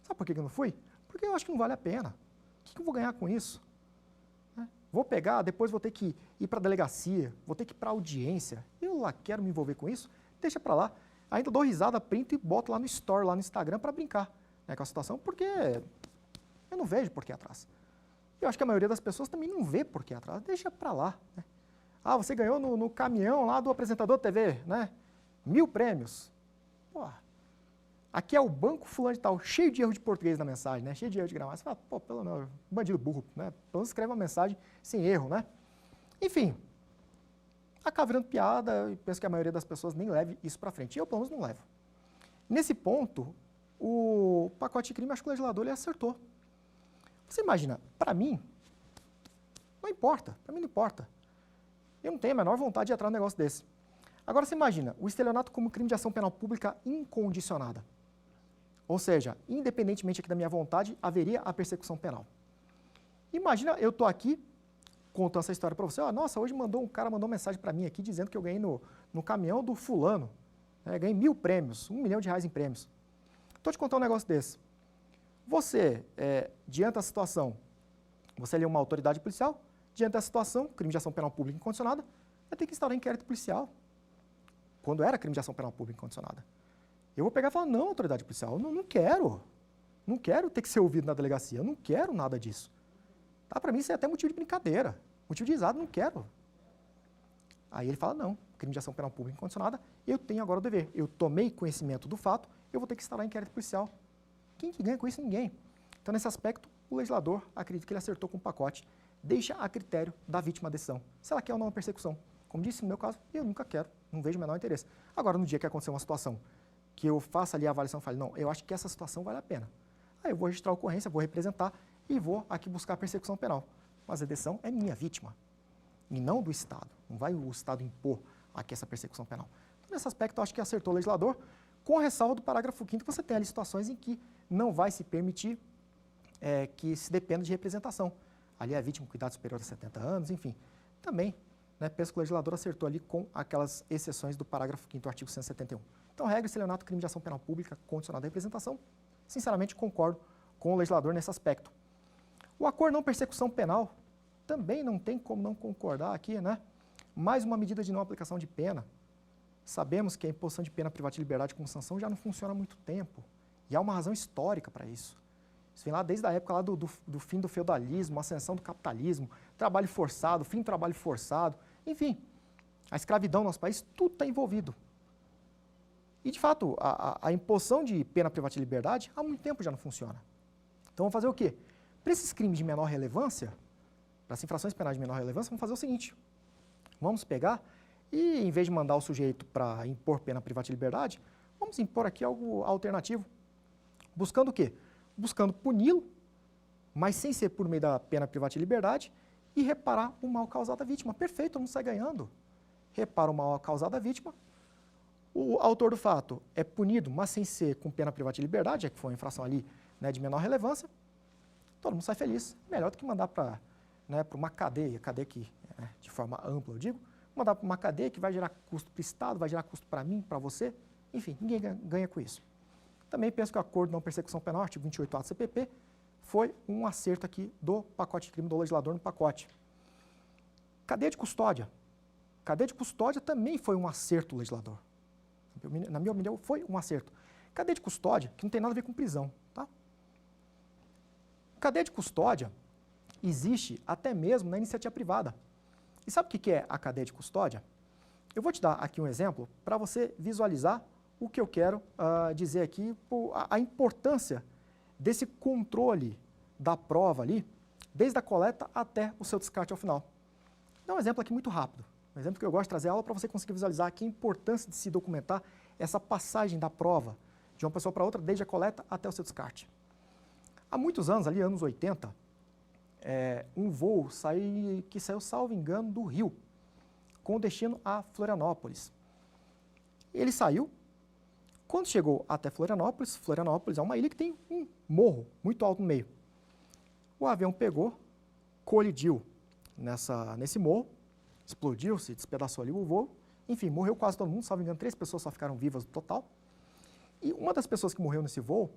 Speaker 2: Sabe por que eu não fui? Porque eu acho que não vale a pena. O que eu vou ganhar com isso? Vou pegar, depois vou ter que ir para a delegacia, vou ter que ir para a audiência. Eu lá quero me envolver com isso? Deixa para lá. Ainda dou risada, printo e boto lá no Store, lá no Instagram, para brincar, né, com a situação, porque eu não vejo por que atrás. Eu acho que a maioria das pessoas também não vê por que atrás. Deixa para lá. Né? Ah, você ganhou no caminhão lá do apresentador TV, né? 1000 prêmios. Pô, aqui é o banco fulano de tal, cheio de erro de português na mensagem, né? Cheio de erro de gramática. Você fala, pô, pelo menos, bandido burro, né? Pelo menos escreve uma mensagem sem erro, né? Enfim, acaba virando piada e penso que a maioria das pessoas nem leve isso para frente. Eu, pelo menos, não levo. Nesse ponto, o pacote de crime, acho que o legislador ele acertou. Você imagina, para mim, não importa, para mim não importa. Eu não tenho a menor vontade de entrar num negócio desse. Agora você imagina, o estelionato como crime de ação penal pública incondicionada. Ou seja, independentemente aqui da minha vontade, haveria a persecução penal. Imagina, eu estou aqui contando essa história para você, nossa, hoje um cara mandou mensagem para mim aqui dizendo que eu ganhei no caminhão do fulano, né, ganhei 1000 prêmios, R$1 milhão em prêmios. Estou te contando um negócio desse. Você, diante da situação, você é uma autoridade policial, diante da situação, crime de ação penal pública incondicionada, vai ter que instaurar inquérito policial. Quando era crime de ação penal pública incondicionada. Eu vou pegar e falar, não, autoridade policial, não quero. Não quero ter que ser ouvido na delegacia, eu não quero nada disso. Tá, para mim isso é até motivo de brincadeira, motivo de risada, não quero. Aí ele fala, não, crime de ação penal pública incondicionada, eu tenho agora o dever. Eu tomei conhecimento do fato, eu vou ter que instaurar inquérito policial. Quem que ganha com isso? Ninguém. Então, nesse aspecto, o legislador, acredito que ele acertou com o pacote, deixa a critério da vítima a decisão, se ela quer ou não a persecução. Como disse, no meu caso, eu nunca quero, não vejo o menor interesse. Agora, no dia que acontecer uma situação que eu faça ali a avaliação e fale, não, eu acho que essa situação vale a pena. Aí eu vou registrar a ocorrência, vou representar e vou aqui buscar a persecução penal. Mas a decisão é minha vítima, e não do Estado. Não vai o Estado impor aqui essa persecução penal. Então, nesse aspecto, eu acho que acertou o legislador, com ressalva do parágrafo 5º, que você tem ali situações em que não vai se permitir que se dependa de representação. Ali a vítima com idade superior a 70 anos, enfim. Também, né, penso que o legislador acertou ali com aquelas exceções do parágrafo 5º do artigo 171. Então, regra, estelionato, crime de ação penal pública condicionado à representação. Sinceramente, concordo com o legislador nesse aspecto. O acordo não persecução penal também não tem como não concordar aqui, né? Mais uma medida de não aplicação de pena. Sabemos que a imposição de pena privativa de liberdade como sanção já não funciona há muito tempo. E há uma razão histórica para isso. Isso vem lá desde a época lá do fim do feudalismo, ascensão do capitalismo, trabalho forçado, fim do trabalho forçado, enfim, a escravidão no nosso país, tudo está envolvido. E, de fato, a imposição de pena privativa de liberdade há muito tempo já não funciona. Então, vamos fazer o quê? Para esses crimes de menor relevância, para as infrações penais de menor relevância, vamos fazer o seguinte, vamos pegar e, em vez de mandar o sujeito para impor pena privativa de liberdade, vamos impor aqui algo alternativo. Buscando o quê? Buscando puni-lo, mas sem ser por meio da pena privativa de liberdade, e reparar o mal causado à vítima. Perfeito, todo mundo sai ganhando. repara o mal causado à vítima, o autor do fato é punido, mas sem ser com pena privativa de liberdade, já que foi uma infração ali, né, de menor relevância, todo mundo sai feliz. Melhor do que mandar para, né, uma cadeia que, de forma ampla eu digo, mandar para uma cadeia que vai gerar custo para o Estado, vai gerar custo para mim, para você, enfim, ninguém ganha com isso. Também penso que o Acordo de Não Persecução Penal, artigo 28A do CPP, foi um acerto aqui do pacote de crime do legislador no pacote. Cadeia de custódia. Cadeia de custódia também foi um acerto do legislador. Na minha opinião, foi um acerto. Cadeia de custódia, que não tem nada a ver com prisão, tá? Cadeia de custódia existe até mesmo na iniciativa privada. E sabe o que é a cadeia de custódia? Eu vou te dar aqui um exemplo para você visualizar o que eu quero dizer aqui, a importância desse controle da prova ali, desde a coleta até o seu descarte ao final. Vou dar um exemplo aqui muito rápido. Um exemplo que eu gosto de trazer aula para você conseguir visualizar aqui a importância de se documentar essa passagem da prova de uma pessoa para outra, desde a coleta até o seu descarte. Há muitos anos, ali anos 80, um voo que saiu, salvo engano, do Rio, com destino a Florianópolis. Ele saiu, quando chegou até Florianópolis, Florianópolis é uma ilha que tem um morro muito alto no meio. O avião pegou, colidiu nesse morro, explodiu, se despedaçou ali o voo, enfim, morreu quase todo mundo, salvo engano, 3 pessoas só ficaram vivas no total. E uma das pessoas que morreu nesse voo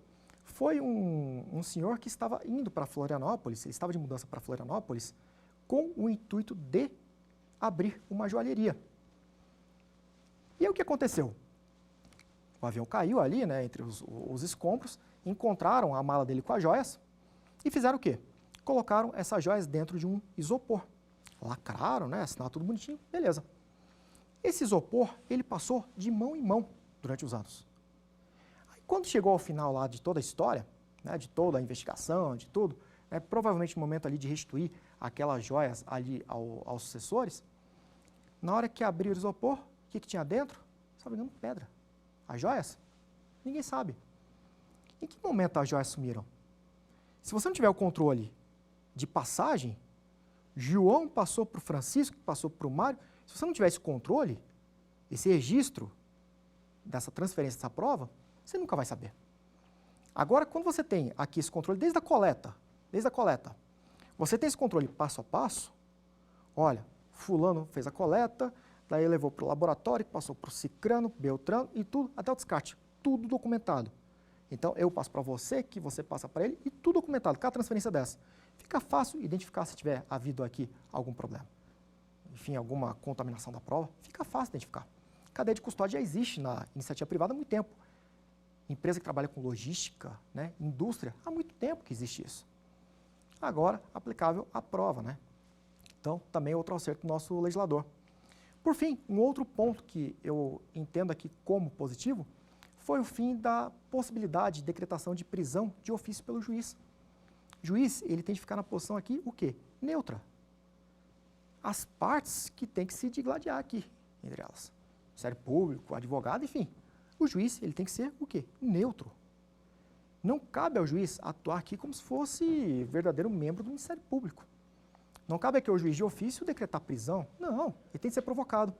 Speaker 2: foi um senhor que estava indo para Florianópolis, ele estava de mudança para Florianópolis, com o intuito de abrir uma joalheria. E aí o que aconteceu? O avião caiu ali, né, entre os escombros, encontraram a mala dele com as joias e fizeram o quê? Colocaram essas joias dentro de um isopor. Lacraram, né, assinaram tudo bonitinho, beleza. Esse isopor, ele passou de mão em mão durante os anos. Aí, quando chegou ao final lá de toda a história, né, de toda a investigação, de tudo, provavelmente no momento ali de restituir aquelas joias ali aos sucessores, na hora que abriu o isopor, o que tinha dentro? Se não me engano, pedra. As joias? Ninguém sabe. Em que momento as joias sumiram? Se você não tiver o controle de passagem, João passou para o Francisco, passou para o Mário, se você não tiver esse controle, esse registro dessa transferência, dessa prova, você nunca vai saber. Agora, quando você tem aqui esse controle desde a coleta, você tem esse controle passo a passo, olha, fulano fez a coleta, daí levou para o laboratório, passou para o Cicrano, Beltrano e tudo, até o descarte, tudo documentado. Então, eu passo para você, que você passa para ele, e tudo documentado, cada transferência dessa. Fica fácil identificar se tiver havido aqui algum problema. Enfim, alguma contaminação da prova, fica fácil identificar. Cadeia de custódia já existe na iniciativa privada há muito tempo. Empresa que trabalha com logística, né, indústria, há muito tempo que existe isso. Agora, aplicável à prova, né? Então, também outro acerto do nosso legislador. Por fim, um outro ponto que eu entendo aqui como positivo foi o fim da possibilidade de decretação de prisão de ofício pelo juiz. O juiz, ele tem de ficar na posição aqui, o quê? Neutra. As partes que tem que se digladiar aqui, entre elas. O Ministério Público, o advogado, enfim. O juiz, ele tem que ser o quê? Neutro. Não cabe ao juiz atuar aqui como se fosse verdadeiro membro do Ministério Público. Não cabe aqui ao juiz de ofício decretar prisão. Não, ele tem que ser provocado.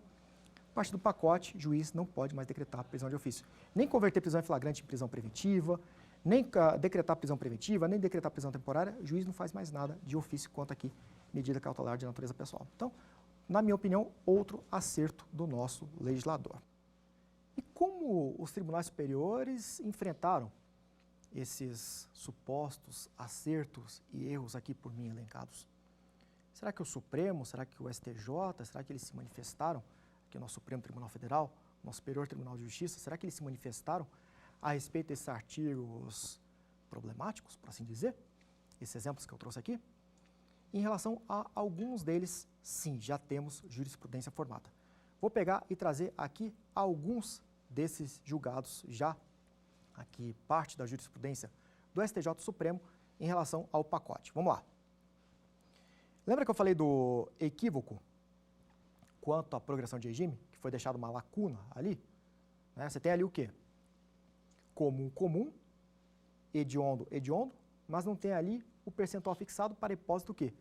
Speaker 2: Parte do pacote, juiz não pode mais decretar prisão de ofício. Nem converter prisão em flagrante em prisão preventiva, nem decretar prisão preventiva, nem decretar prisão temporária. O juiz não faz mais nada de ofício quanto aqui medida cautelar de natureza pessoal. Então, na minha opinião, outro acerto do nosso legislador. E como os tribunais superiores enfrentaram esses supostos acertos e erros aqui por mim elencados? Será que o Supremo, será que o STJ, será que eles se manifestaram, aqui o nosso Supremo Tribunal Federal, nosso Superior Tribunal de Justiça, será que eles se manifestaram a respeito desses artigos problemáticos, por assim dizer, esses exemplos que eu trouxe aqui? Em relação a alguns deles, sim, já temos jurisprudência formada. Vou pegar e trazer aqui alguns desses julgados já, aqui parte da jurisprudência do STJ Supremo em relação ao pacote. Vamos lá. Lembra que eu falei do equívoco quanto à progressão de regime, que foi deixada uma lacuna ali? Né? Você tem ali o quê? Comum, comum, hediondo, hediondo, mas não tem ali o percentual fixado para hipótese do quê?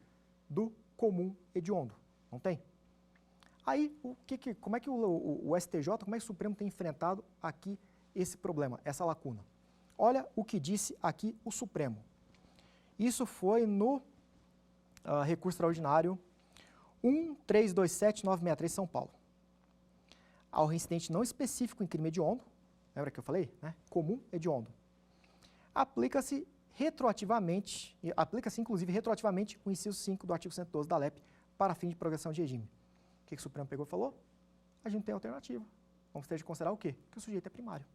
Speaker 2: Do comum hediondo. Não tem? Aí, como é que o STJ, como é que o Supremo tem enfrentado aqui esse problema, essa lacuna? Olha o que disse aqui o Supremo. Isso foi no recurso extraordinário 1327963 São Paulo. Ao reincidente não específico em crime hediondo, lembra que eu falei? Né? Comum hediondo. Aplica-se inclusive retroativamente o inciso 5 do artigo 112 da LEP para fim de progressão de regime. O que o Supremo pegou e falou? A gente não tem alternativa. Vamos ter de considerar o quê? Que o sujeito é primário.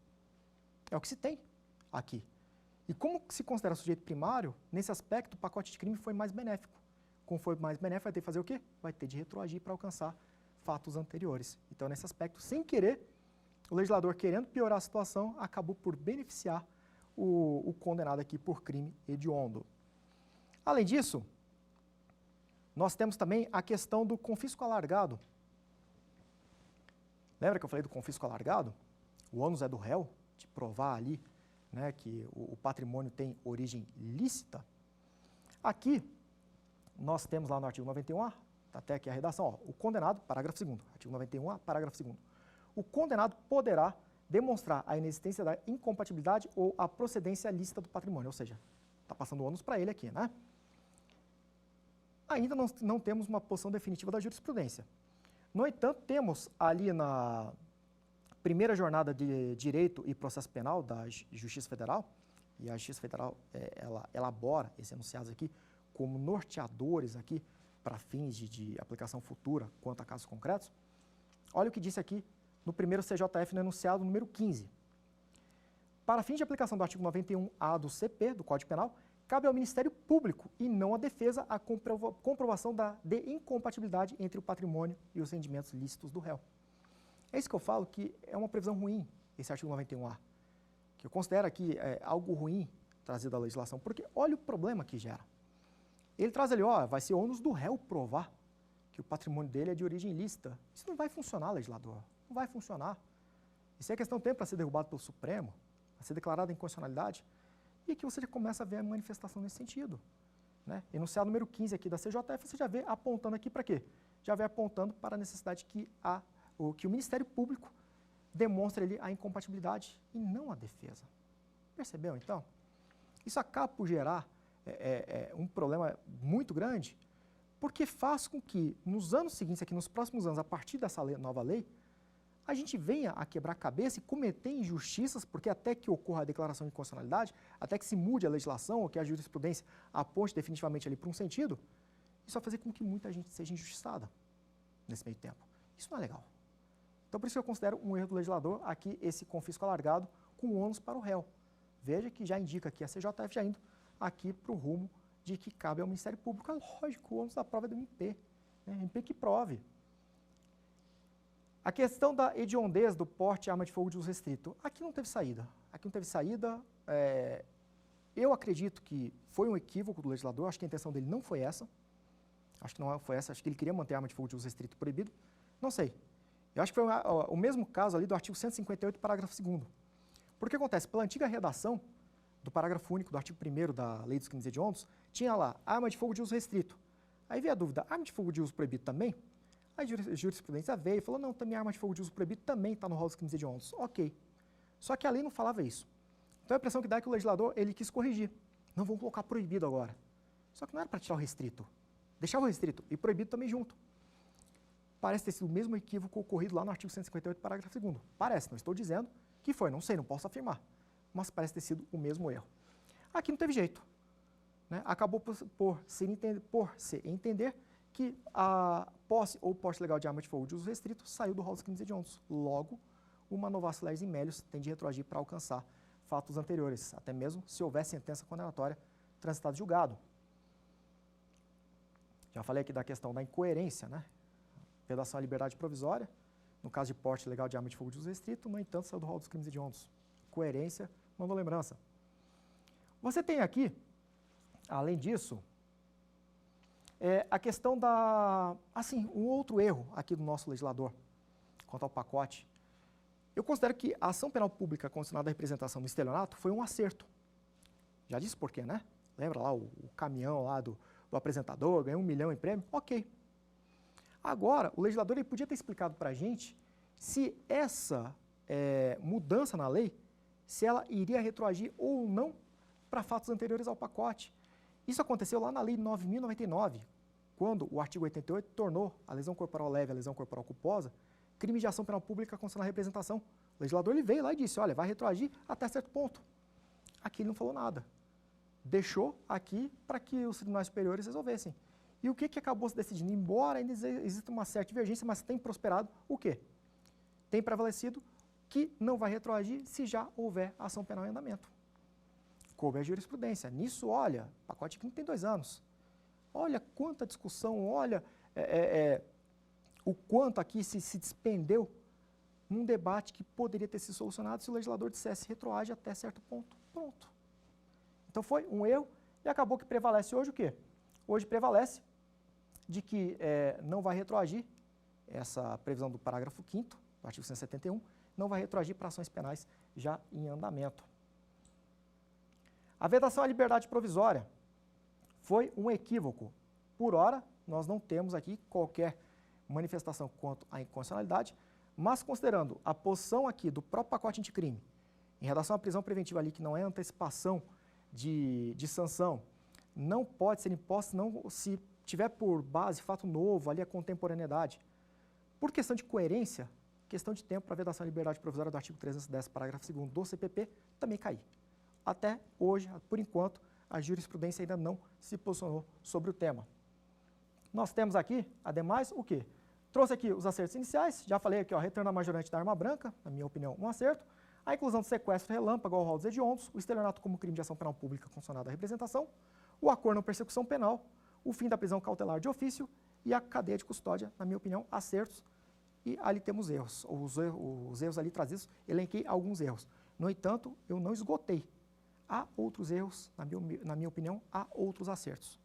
Speaker 2: É o que se tem aqui. E como se considera sujeito primário, nesse aspecto, o pacote de crime foi mais benéfico. Como foi mais benéfico, vai ter que fazer o quê? Vai ter de retroagir para alcançar fatos anteriores. Então, nesse aspecto, sem querer, o legislador, querendo piorar a situação, acabou por beneficiar o condenado aqui por crime hediondo. Além disso, nós temos também a questão do confisco alargado. Lembra que eu falei do confisco alargado? O ônus é do réu, de provar ali, né, que o patrimônio tem origem lícita. Aqui, nós temos lá no artigo 91A, tá até aqui a redação, ó, o condenado, parágrafo 2º, artigo 91A, parágrafo 2º. O condenado poderá demonstrar a inexistência da incompatibilidade ou a procedência lícita do patrimônio, ou seja, está passando o ônus para ele aqui, né? Ainda não temos uma posição definitiva da jurisprudência. No entanto, temos ali na primeira jornada de Direito e Processo Penal da Justiça Federal, e a Justiça Federal ela elabora esses enunciados aqui como norteadores aqui para fins de aplicação futura quanto a casos concretos. Olha o que disse aqui no primeiro CJF no enunciado número 15. Para fins de aplicação do artigo 91A do CP, do Código Penal, cabe ao Ministério Público e não à defesa a comprovação de incompatibilidade entre o patrimônio e os rendimentos lícitos do réu. É isso que eu falo que é uma previsão ruim, esse artigo 91A, que eu considero aqui algo ruim trazido da legislação, porque olha o problema que gera. Ele traz ali, ó, vai ser ônus do réu provar que o patrimônio dele é de origem ilícita. Isso não vai funcionar, legislador, não vai funcionar. Isso é questão de tempo para ser derrubado pelo Supremo, para ser declarada inconstitucionalidade, e aqui você já começa a ver a manifestação nesse sentido. Né? Enunciado número 15 aqui da CJF, você já vê apontando aqui para quê? Já vê apontando para a necessidade que o Ministério Público demonstre ali a incompatibilidade e não a defesa. Percebeu, então? Isso acaba por gerar um problema muito grande, porque faz com que, nos anos seguintes, aqui nos próximos anos, a partir dessa nova lei, a gente venha a quebrar a cabeça e cometer injustiças, porque até que ocorra a declaração de inconstitucionalidade, até que se mude a legislação ou que a jurisprudência aponte definitivamente ali para um sentido, isso vai fazer com que muita gente seja injustiçada nesse meio tempo. Isso não é legal. Então, por isso que eu considero um erro do legislador aqui esse confisco alargado com ônus para o réu. Veja que já indica aqui a CJF já indo aqui para o rumo de que cabe ao Ministério Público. É lógico, o ônus da prova é do MP, né? MP que prove. A questão da hediondez do porte de arma de fogo de uso restrito, aqui não teve saída. Aqui não teve saída. Eu acredito que foi um equívoco do legislador, acho que a intenção dele não foi essa. Acho que não foi essa, acho que ele queria manter a arma de fogo de uso restrito proibido. Não sei. Eu acho que foi o mesmo caso ali do artigo 158, parágrafo 2º. Porque acontece, pela antiga redação do parágrafo único do artigo 1º da Lei dos Crimes Hediondos, tinha lá arma de fogo de uso restrito. Aí veio a dúvida, arma de fogo de uso proibido também? A jurisprudência veio e falou, não, também a arma de fogo de uso proibido também está no rol dos crimes hediondos. Ok. Só que a lei não falava isso. Então a impressão que dá é que o legislador ele quis corrigir. Não vamos colocar proibido agora. Só que não era para tirar o restrito. Deixar o restrito e proibido também junto. Parece ter sido o mesmo equívoco ocorrido lá no artigo 158, parágrafo 2º. Parece, não estou dizendo que foi, não sei, não posso afirmar. Mas parece ter sido o mesmo erro. Aqui não teve jeito. Né? Acabou por se entender que a posse ou porte legal de arma de fogo de uso restrito saiu do rol dos crimes hediondos. Logo, uma novatio legis in melius tem de retroagir para alcançar fatos anteriores, até mesmo se houver sentença condenatória transitada de julgado. Já falei aqui da questão da incoerência, né? Vedação à liberdade provisória, no caso de porte legal de arma de fogo de uso restrito, no entanto, saiu do rol dos crimes hediondos. Coerência, mandou lembrança. Você tem aqui, além disso, a questão um outro erro aqui do nosso legislador, quanto ao pacote. Eu considero que a ação penal pública condicionada à representação do estelionato foi um acerto. Já disse por quê, né? Lembra lá o caminhão lá do apresentador, ganhou 1 milhão em prêmio? Ok. Agora, o legislador ele podia ter explicado para a gente se essa mudança na lei, se ela iria retroagir ou não para fatos anteriores ao pacote. Isso aconteceu lá na Lei 9.099, quando o artigo 88 tornou a lesão corporal leve e a lesão corporal culposa crime de ação penal pública constitucional na representação. O legislador ele veio lá e disse, olha, vai retroagir até certo ponto. Aqui ele não falou nada. Deixou aqui para que os tribunais superiores resolvessem. E o que acabou se decidindo? Embora ainda exista uma certa divergência, mas tem prosperado o quê? Tem prevalecido que não vai retroagir se já houver ação penal em andamento. Coube a jurisprudência. Nisso, olha, o pacote crime tem 2 anos. Olha quanta discussão, olha o quanto aqui se despendeu num debate que poderia ter sido solucionado se o legislador dissesse retroage até certo ponto. Pronto. Então foi um erro e acabou que prevalece hoje o quê? Hoje prevalece de que não vai retroagir essa previsão do parágrafo 5º do artigo 171, não vai retroagir para ações penais já em andamento. A vedação à liberdade provisória foi um equívoco. Por ora, nós não temos aqui qualquer manifestação quanto à inconstitucionalidade, mas considerando a posição aqui do próprio pacote anticrime, em relação à prisão preventiva ali, que não é antecipação de sanção, não pode ser imposta não, se tiver por base fato novo, ali a contemporaneidade. Por questão de coerência, questão de tempo para a vedação à liberdade provisória do artigo 310, parágrafo 2º do CPP, também cair. Até hoje, por enquanto, a jurisprudência ainda não se posicionou sobre o tema. Nós temos aqui, ademais, o quê? Trouxe aqui os acertos iniciais, já falei aqui, ó, retorno à majorante da arma branca, na minha opinião, um acerto. A inclusão do sequestro relâmpago ao rol dos hediondos, o estelionato como crime de ação penal pública constitucionada à representação, o acordo na persecução penal, o fim da prisão cautelar de ofício e a cadeia de custódia, na minha opinião, acertos. E ali temos erros. Os erros ali trazidos, elenquei alguns erros. No entanto, eu não esgotei. Há outros erros, na minha opinião, há outros acertos.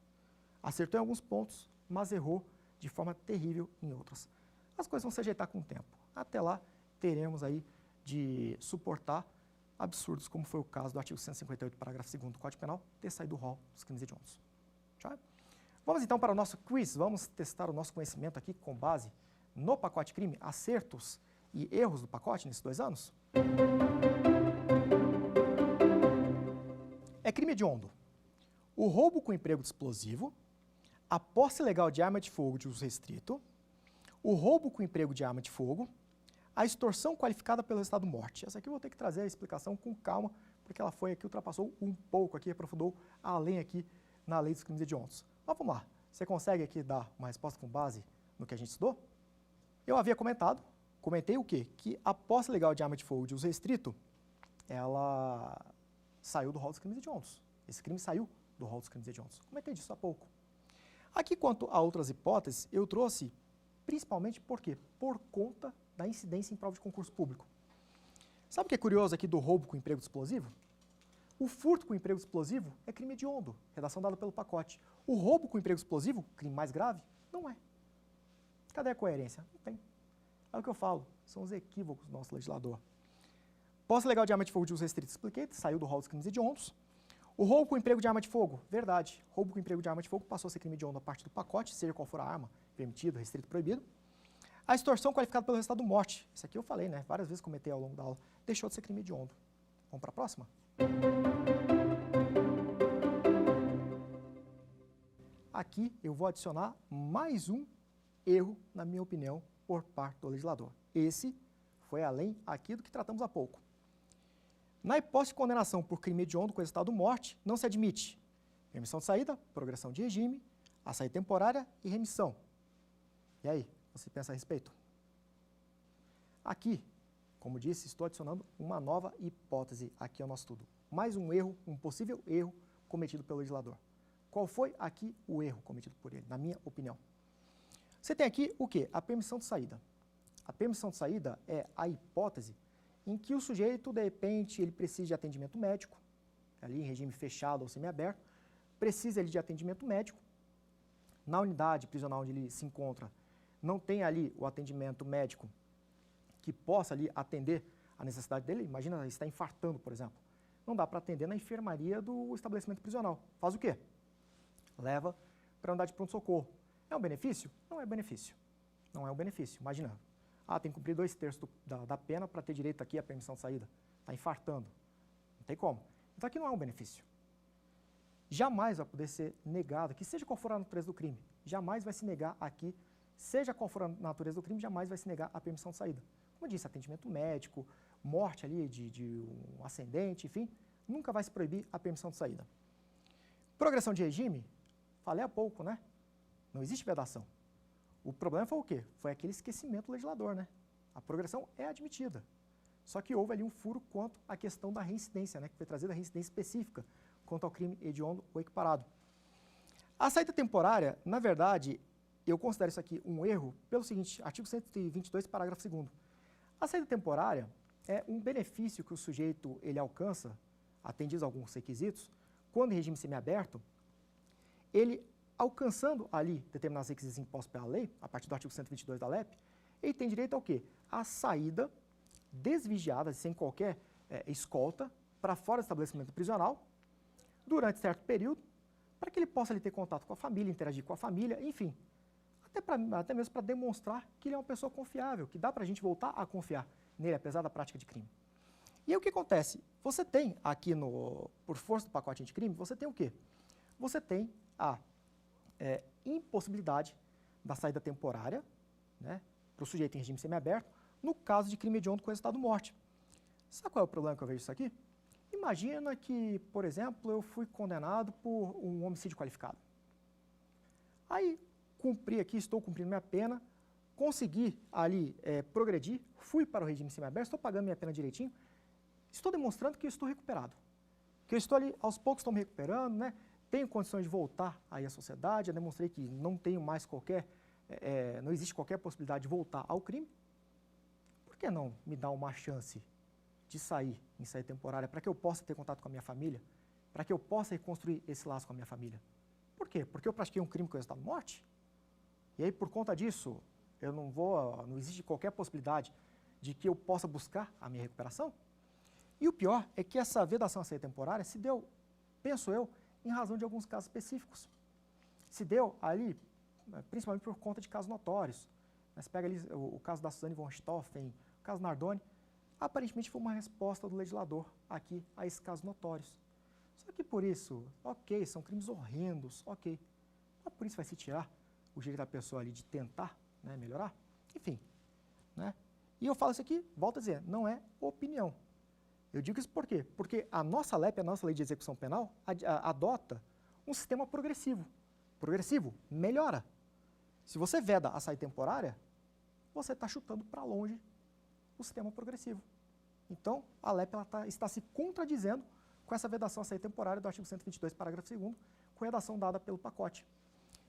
Speaker 2: Acertou em alguns pontos, mas errou de forma terrível em outros. As coisas vão se ajeitar com o tempo. Até lá, teremos aí de suportar absurdos, como foi o caso do artigo 158, parágrafo 2º do Código Penal, ter saído do rol dos crimes hediondos. Já? Vamos então para o nosso quiz. Vamos testar o nosso conhecimento aqui com base no pacote crime, acertos e erros do pacote nesses 2 anos. É crime hediondo o roubo com emprego de explosivo, a posse ilegal de arma de fogo de uso restrito, o roubo com emprego de arma de fogo, a extorsão qualificada pelo resultado morte. Essa aqui eu vou ter que trazer a explicação com calma, porque ela foi aqui, ultrapassou um pouco aqui, aprofundou além aqui na lei dos crimes hediondos. Mas vamos lá, você consegue aqui dar uma resposta com base no que a gente estudou? Eu havia comentei o quê? Que a posse ilegal de arma de fogo de uso restrito, ela saiu do rol dos crimes hediondos. Esse crime saiu do rol dos crimes hediondos. Comentei disso há pouco. Aqui, quanto a outras hipóteses, eu trouxe principalmente por quê? Por conta da incidência em prova de concurso público. Sabe o que é curioso aqui do roubo com emprego de explosivo? O furto com emprego de explosivo é crime hediondo, redação dada pelo pacote. O roubo com emprego explosivo, crime mais grave, não é. Cadê a coerência? Não tem. É o que eu falo, são os equívocos do nosso legislador. Posse legal de arma de fogo de uso restrito, expliquei, saiu do rol dos crimes hediondos. O roubo com emprego de arma de fogo, verdade. Roubo com emprego de arma de fogo passou a ser crime hediondo a partir do pacote, seja qual for a arma, permitido, restrito, proibido. A extorsão qualificada pelo resultado morte, isso aqui eu falei, né? Várias vezes comentei ao longo da aula, deixou de ser crime hediondo. Vamos para a próxima? Aqui eu vou adicionar mais um erro, na minha opinião, por parte do legislador. Esse foi além aqui do que tratamos há pouco. Na hipótese de condenação por crime hediondo com resultado morte, não se admite permissão de saída, progressão de regime, a saída temporária e remissão. E aí, você pensa a respeito? Aqui, como disse, estou adicionando uma nova hipótese aqui ao nosso estudo. Mais um erro, um possível erro cometido pelo legislador. Qual foi aqui o erro cometido por ele, na minha opinião? Você tem aqui o quê? A permissão de saída. A permissão de saída é a hipótese em que o sujeito, de repente, ele precisa de atendimento médico, ali em regime fechado ou semiaberto, precisa ele de atendimento médico. Na unidade prisional onde ele se encontra, não tem ali o atendimento médico que possa ali atender a necessidade dele. Imagina, ele está infartando, por exemplo. Não dá para atender na enfermaria do estabelecimento prisional. Faz o quê? Leva para a unidade de pronto-socorro. É um benefício? Não é benefício. Não é um benefício. Imagina, tem que cumprir 2/3 da pena para ter direito aqui à permissão de saída. Está infartando. Não tem como. Então aqui não é um benefício. Jamais vai poder ser negado, que seja qual for a natureza do crime, jamais vai se negar aqui, seja qual for a natureza do crime, jamais vai se negar a permissão de saída. Como eu disse, atendimento médico, morte ali de um ascendente, enfim, nunca vai se proibir a permissão de saída. Progressão de regime, falei há pouco, né? Não existe vedação. O problema foi o quê? Foi aquele esquecimento do legislador, né? A progressão é admitida. Só que houve ali um furo quanto à questão da reincidência, né? Que foi trazida a reincidência específica quanto ao crime hediondo ou equiparado. A saída temporária, na verdade, eu considero isso aqui um erro pelo seguinte, artigo 122, parágrafo 2º. A saída temporária é um benefício que o sujeito ele alcança, atendidos alguns requisitos, quando em regime semiaberto, ele alcançando ali determinados requisitos impostos pela lei, a partir do artigo 122 da LEP, ele tem direito ao quê? A saída desvigiada, sem qualquer escolta, para fora do estabelecimento prisional, durante certo período, para que ele possa ali ter contato com a família, interagir com a família, enfim, até mesmo para demonstrar que ele é uma pessoa confiável, que dá para a gente voltar a confiar nele, apesar da prática de crime. E aí o que acontece? Você tem aqui, por força do pacote anticrime, você tem o quê? Você tem a impossibilidade da saída temporária, né, para o sujeito em regime semiaberto, no caso de crime hediondo com resultado morte. Sabe qual é o problema que eu vejo isso aqui? Imagina que, por exemplo, eu fui condenado por um homicídio qualificado. Aí, estou cumprindo minha pena, consegui ali progredir, fui para o regime semiaberto, estou pagando minha pena direitinho, estou demonstrando que eu estou recuperado. Que eu estou ali, aos poucos estou me recuperando, né? Tenho condições de voltar aí à sociedade, eu demonstrei que não tenho mais não existe qualquer possibilidade de voltar ao crime. Por que não me dar uma chance de sair em saída temporária para que eu possa ter contato com a minha família, para que eu possa reconstruir esse laço com a minha família? Por quê? Porque eu pratiquei um crime com resultado de morte? E aí, por conta disso, não existe qualquer possibilidade de que eu possa buscar a minha recuperação? E o pior é que essa vedação à saída temporária se deu, penso eu, em razão de alguns casos específicos. Se deu ali, principalmente por conta de casos notórios. Você pega ali o caso da Suzane von Richthofen, o caso Nardoni, aparentemente foi uma resposta do legislador aqui a esses casos notórios. Só que por isso, ok, são crimes horrendos, ok, mas por isso vai se tirar o direito da pessoa ali de tentar, né, melhorar? Enfim, né? E eu falo isso aqui, volto a dizer, não é opinião. Eu digo isso por quê? Porque a nossa LEP, a nossa Lei de Execução Penal, adota um sistema progressivo. Progressivo melhora. Se você veda a saída temporária, você está chutando para longe o sistema progressivo. Então, a LEP está se contradizendo com essa vedação à saída temporária do artigo 122, parágrafo 2º, com redação dada pelo pacote.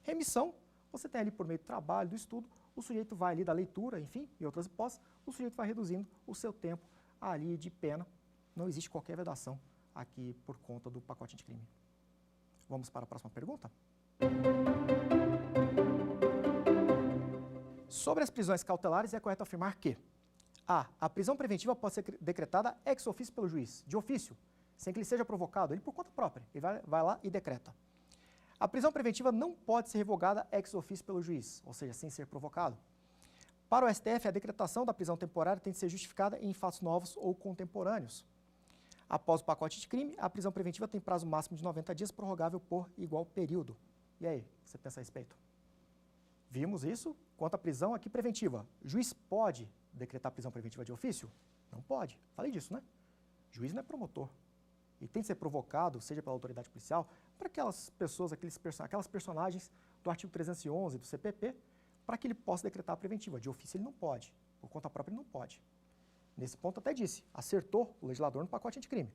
Speaker 2: Remissão, você tem ali por meio do trabalho, do estudo, o sujeito vai ali da leitura, enfim, e outras hipóteses, o sujeito vai reduzindo o seu tempo ali de pena. Não existe qualquer vedação aqui por conta do pacote anticrime. Vamos para a próxima pergunta? Sobre as prisões cautelares, é correto afirmar que a prisão preventiva pode ser decretada ex officio pelo juiz, de ofício, sem que ele seja provocado, ele por conta própria, ele vai lá e decreta. A prisão preventiva não pode ser revogada ex officio pelo juiz, ou seja, sem ser provocado. Para o STF, a decretação da prisão temporária tem de ser justificada em fatos novos ou contemporâneos. Após o pacote de crime, a prisão preventiva tem prazo máximo de 90 dias, prorrogável por igual período. E aí, o que você pensa a respeito? Vimos isso quanto à prisão aqui preventiva. O juiz pode decretar prisão preventiva de ofício? Não pode. Falei disso, né? O juiz não é promotor. E tem de ser provocado, seja pela autoridade policial, para aquelas pessoas, aquelas personagens do artigo 311 do CPP, para que ele possa decretar a preventiva. De ofício ele não pode. Por conta própria ele não pode. Nesse ponto até disse, acertou o legislador no pacote anticrime.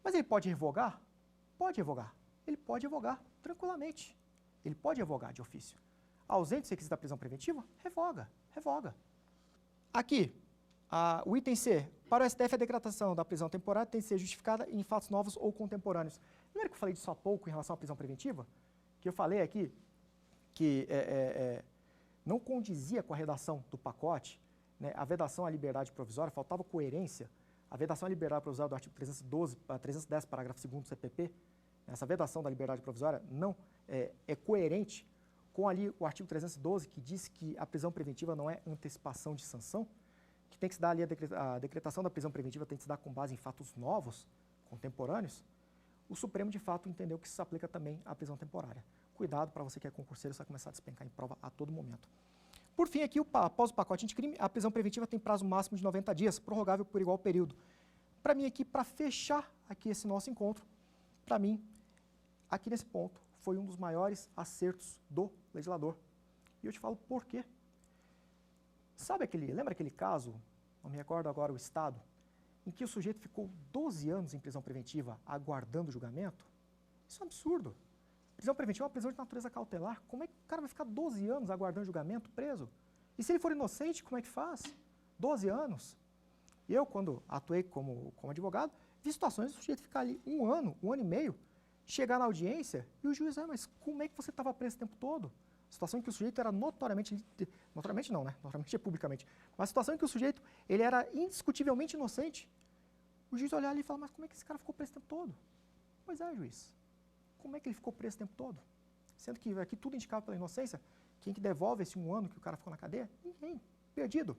Speaker 2: Mas ele pode revogar? Pode revogar. Ele pode revogar tranquilamente. Ele pode revogar de ofício. Ausente os requisitos da prisão preventiva? Revoga, revoga. Aqui, o item C. Para o STF, a decretação da prisão temporária tem de ser justificada em fatos novos ou contemporâneos. Lembra que eu falei disso há pouco em relação à prisão preventiva? Que eu falei aqui que não condizia com a redação do pacote, né, a vedação à liberdade provisória, faltava coerência. A vedação à liberdade provisória do artigo 310, parágrafo 2º do CPP, essa vedação da liberdade provisória não é coerente com ali o artigo 312, que diz que a prisão preventiva não é antecipação de sanção, que tem que se dar ali a decretação da prisão preventiva tem que se dar com base em fatos novos, contemporâneos, o Supremo, de fato, entendeu que isso se aplica também à prisão temporária. Cuidado para você que é concurseiro, você vai começar a despencar em prova a todo momento. Por fim, aqui, após o pacote anticrime, a prisão preventiva tem prazo máximo de 90 dias, prorrogável por igual período. Para mim, aqui, para fechar aqui esse nosso encontro, para mim, aqui nesse ponto, foi um dos maiores acertos do legislador. E eu te falo por quê. Lembra aquele caso, não me recordo agora o estado, em que o sujeito ficou 12 anos em prisão preventiva aguardando o julgamento? Isso é um absurdo. Prisão preventiva é uma prisão de natureza cautelar. Como é que o cara vai ficar 12 anos aguardando julgamento, preso? E se ele for inocente, como é que faz? 12 anos. Eu, quando atuei como advogado, vi situações do sujeito ficar ali um ano e meio, chegar na audiência e o juiz, mas como é que você estava preso o tempo todo? Situação em que o sujeito era notoriamente não, né? Notoriamente é publicamente. Mas situação em que o sujeito ele era indiscutivelmente inocente. O juiz olhar ali e falar, mas como é que esse cara ficou preso o tempo todo? Pois é, juiz. Como é que ele ficou preso o tempo todo? Sendo que aqui tudo indicava pela inocência. Quem que devolve esse um ano que o cara ficou na cadeia? Ninguém. Perdido.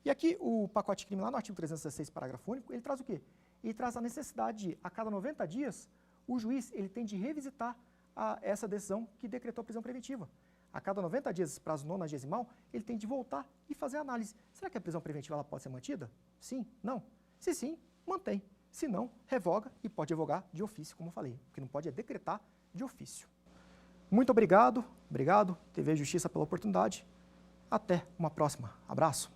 Speaker 2: E aqui o pacote crime lá no artigo 316, parágrafo único, ele traz o quê? Ele traz a necessidade de, a cada 90 dias, o juiz ele tem de revisitar essa decisão que decretou a prisão preventiva. A cada 90 dias, esse prazo nonagesimal, ele tem de voltar e fazer a análise. Será que a prisão preventiva ela pode ser mantida? Sim? Não? Se sim, mantém. Se não, revoga e pode revogar de ofício, como eu falei. O que não pode é decretar de ofício. Muito obrigado, TV Justiça, pela oportunidade. Até uma próxima. Abraço.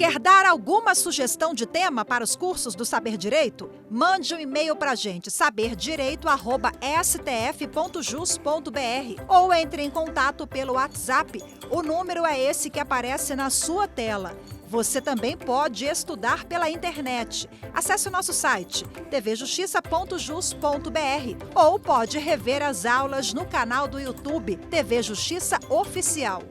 Speaker 1: Quer dar alguma sugestão de tema para os cursos do Saber Direito? Mande um e-mail para a gente, saberdireito@stf.jus.br, ou entre em contato pelo WhatsApp. O número é esse que aparece na sua tela. Você também pode estudar pela internet. Acesse o nosso site tvjustiça.jus.br ou pode rever as aulas no canal do YouTube TV Justiça Oficial.